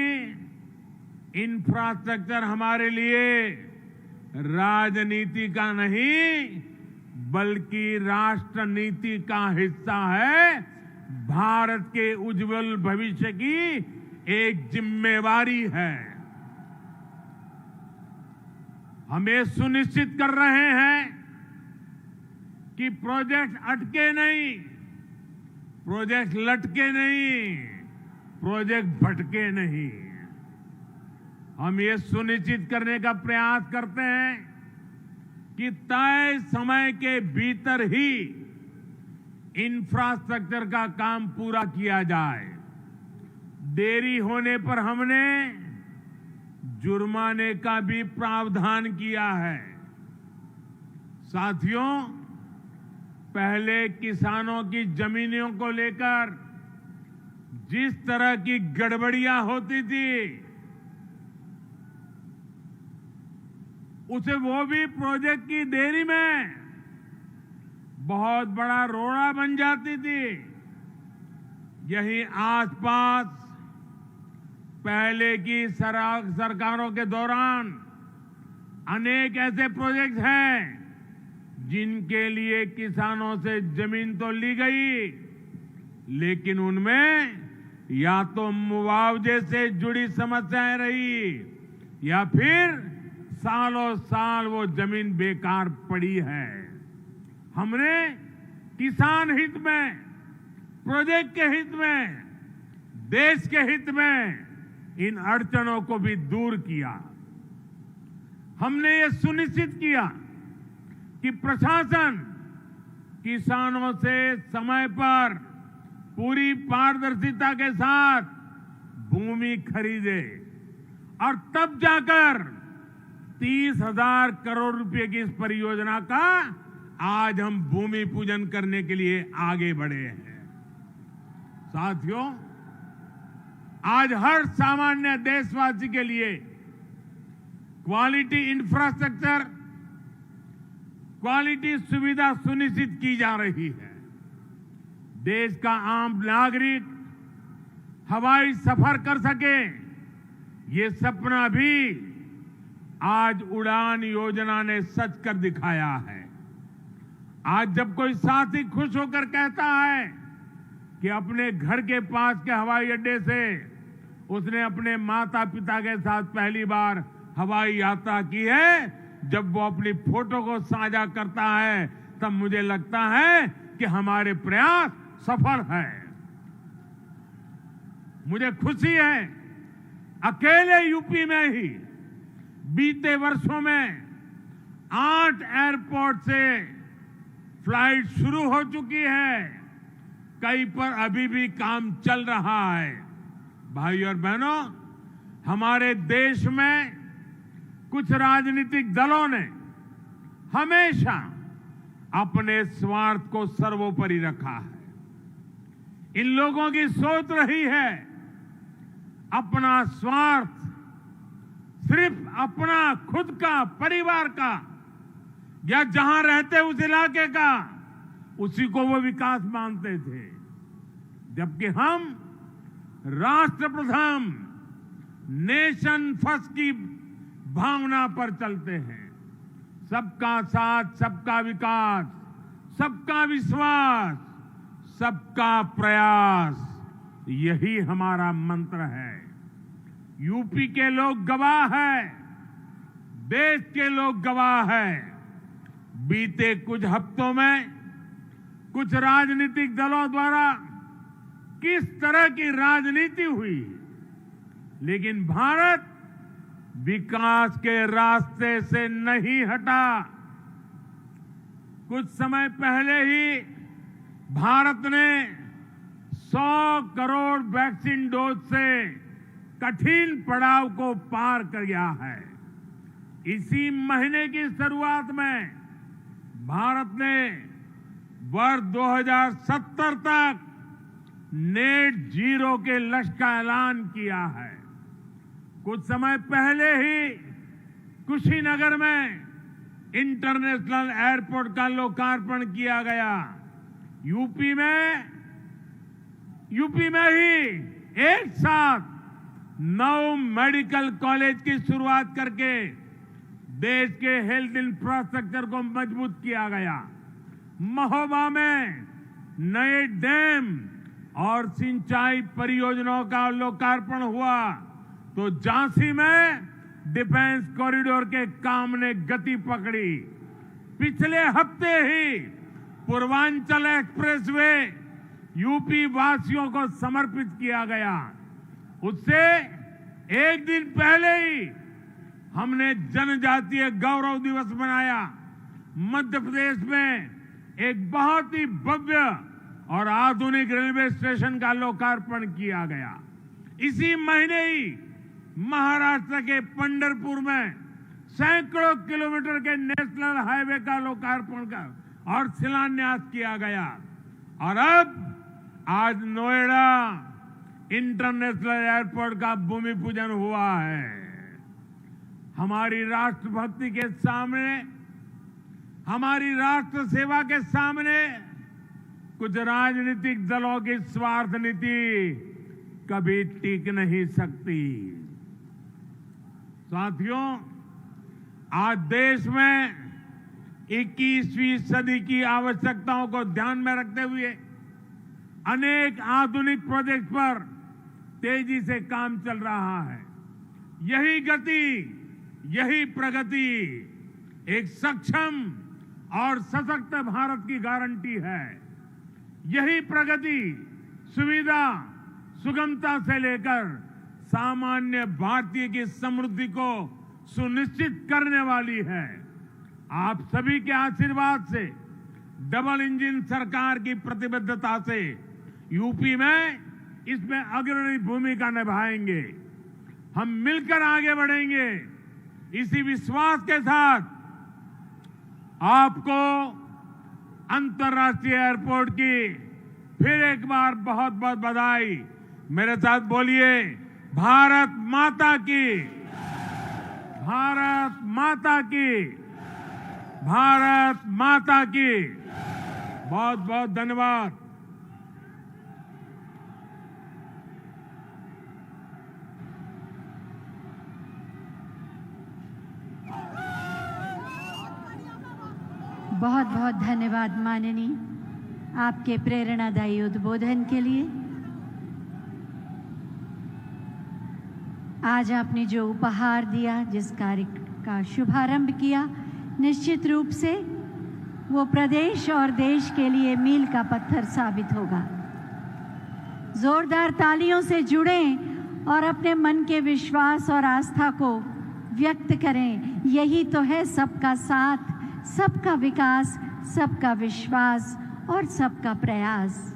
इंफ्रास्ट्रक्चर हमारे लिए राजनीति का नहीं बल्कि राष्ट्र नीति का हिस्सा है, भारत के उज्जवल भविष्य की एक जिम्मेवारी है। हम ये सुनिश्चित कर रहे हैं कि प्रोजेक्ट अटके नहीं, प्रोजेक्ट लटके नहीं, प्रोजेक्ट भटके नहीं। हम ये सुनिश्चित करने का प्रयास करते हैं कि तय समय के भीतर ही इंफ्रास्ट्रक्चर का काम पूरा किया जाए। देरी होने पर हमने जुर्माने का भी प्रावधान किया है। साथियों, पहले किसानों की जमीनों को लेकर जिस तरह की गड़बड़ियां होती थी, उसे वो भी प्रोजेक्ट की देरी में बहुत बड़ा रोड़ा बन जाती थी। यही आसपास पहले की सरकारों के दौरान अनेक ऐसे प्रोजेक्ट हैं जिनके लिए किसानों से जमीन तो ली गई, लेकिन उनमें या तो मुआवजे से जुड़ी समस्याएं रही या फिर सालों साल वो जमीन बेकार पड़ी है। हमने किसान हित में, प्रोजेक्ट के हित में, देश के हित में इन अड़चनों को भी दूर किया। हमने ये सुनिश्चित किया कि प्रशासन किसानों से समय पर पूरी पारदर्शिता के साथ भूमि खरीदे और तब जाकर 30,000 करोड़ रुपए की इस परियोजना का आज हम भूमि पूजन करने के लिए आगे बढ़े हैं। साथियों, आज हर सामान्य देशवासी के लिए क्वालिटी इंफ्रास्ट्रक्चर, क्वालिटी सुविधा सुनिश्चित की जा रही है। देश का आम नागरिक हवाई सफर कर सके, ये सपना भी आज उड़ान योजना ने सच कर दिखाया है। आज जब कोई साथी खुश होकर कहता है कि अपने घर के पास के हवाई अड्डे से उसने अपने माता पिता के साथ पहली बार हवाई यात्रा की है, जब वो अपनी फोटो को साझा करता है तब मुझे लगता है कि हमारे प्रयास सफल हैं। मुझे खुशी है, अकेले यूपी में ही बीते वर्षों में 8 एयरपोर्ट से फ्लाइट शुरू हो चुकी है, कई पर अभी भी काम चल रहा है। भाई और बहनों, हमारे देश में कुछ राजनीतिक दलों ने हमेशा अपने स्वार्थ को सर्वोपरि रखा है। इन लोगों की सोच रही है अपना स्वार्थ, सिर्फ अपना खुद का, परिवार का, या जहां रहते उस इलाके का, उसी को वो विकास मानते थे। जबकि हम राष्ट्र प्रथम, नेशन फर्स्ट की भावना पर चलते हैं। सबका साथ, सबका विकास, सबका विश्वास, सबका प्रयास, यही हमारा मंत्र है। यूपी के लोग गवाह हैं, देश के लोग गवाह हैं। बीते कुछ हफ्तों में कुछ राजनीतिक दलों द्वारा किस तरह की राजनीति हुई, लेकिन भारत विकास के रास्ते से नहीं हटा। कुछ समय पहले ही भारत ने 100 करोड़ वैक्सीन डोज से कठिन पड़ाव को पार कर गया है। इसी महीने की शुरुआत में भारत ने वर्ष 2070 तक नेट जीरो के लक्ष्य का ऐलान किया है। कुछ समय पहले ही कुशीनगर में इंटरनेशनल एयरपोर्ट का लोकार्पण किया गया। यूपी में ही एक साथ 9 मेडिकल कॉलेज की शुरुआत करके देश के हेल्थ इंफ्रास्ट्रक्चर को मजबूत किया गया। महोबा में नए डैम और सिंचाई परियोजनाओं का लोकार्पण हुआ, तो झांसी में डिफेंस कॉरिडोर के काम ने गति पकड़ी। पिछले हफ्ते ही पूर्वांचल एक्सप्रेसवे यूपी वासियों को समर्पित किया गया। उससे एक दिन पहले ही हमने जनजातीय गौरव दिवस मनाया। मध्य प्रदेश में एक बहुत ही भव्य और आधुनिक रेलवे स्टेशन का लोकार्पण किया गया। इसी महीने ही महाराष्ट्र के पंढरपुर में सैकड़ों किलोमीटर के नेशनल हाईवे का लोकार्पण और शिलान्यास किया गया। और अब आज नोएडा इंटरनेशनल एयरपोर्ट का भूमि पूजन हुआ है। हमारी राष्ट्रभक्ति के सामने, हमारी राष्ट्र सेवा के सामने कुछ राजनीतिक दलों की स्वार्थ नीति कभी टिक नहीं सकती। साथियों, आज देश में 21वीं सदी की आवश्यकताओं को ध्यान में रखते हुए अनेक आधुनिक प्रोजेक्ट पर तेजी से काम चल रहा है। यही गति, यही प्रगति एक सक्षम और सशक्त भारत की गारंटी है। यही प्रगति सुविधा, सुगमता से लेकर सामान्य भारतीय की समृद्धि को सुनिश्चित करने वाली है। आप सभी के आशीर्वाद से, डबल इंजन सरकार की प्रतिबद्धता से यूपी में इसमें अग्रणी भूमिका निभाएंगे। हम मिलकर आगे बढ़ेंगे। इसी विश्वास के साथ आपको अंतर्राष्ट्रीय एयरपोर्ट की फिर एक बार बहुत बहुत बधाई। मेरे साथ बोलिए, भारत माता की, भारत माता की, भारत माता की। बहुत बहुत धन्यवाद। बहुत बहुत धन्यवाद माननीय, आपके प्रेरणादायी उद्बोधन के लिए। आज आपने जो उपहार दिया, जिस कार्य का शुभारंभ किया, निश्चित रूप से वो प्रदेश और देश के लिए मील का पत्थर साबित होगा। जोरदार तालियों से जुड़ें और अपने मन के विश्वास और आस्था को व्यक्त करें। यही तो है सबका साथ, सबका विकास, सबका विश्वास और सबका प्रयास।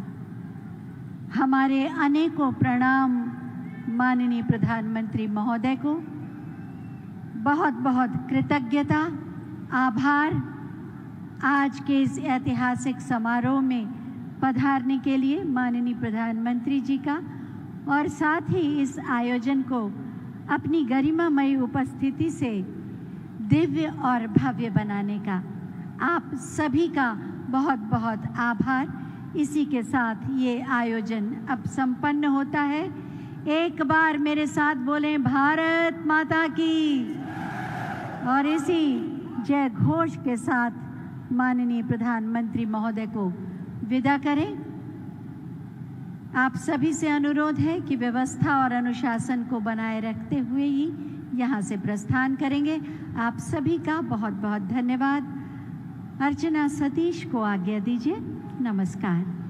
हमारे अनेकों प्रणाम माननीय प्रधानमंत्री महोदय को। बहुत बहुत कृतज्ञता, आभार आज के इस ऐतिहासिक समारोह में पधारने के लिए माननीय प्रधानमंत्री जी का, और साथ ही इस आयोजन को अपनी गरिमामयी उपस्थिति से दिव्य और भव्य बनाने का आप सभी का बहुत बहुत आभार। इसी के साथ ये आयोजन अब संपन्न होता है। एक बार मेरे साथ बोलें, भारत माता की। और इसी जय घोष के साथ माननीय प्रधानमंत्री महोदय को विदा करें। आप सभी से अनुरोध है कि व्यवस्था और अनुशासन को बनाए रखते हुए ही यहाँ से प्रस्थान करेंगे। आप सभी का बहुत बहुत धन्यवाद। अर्चना सतीश को आज्ञा दीजिए। नमस्कार।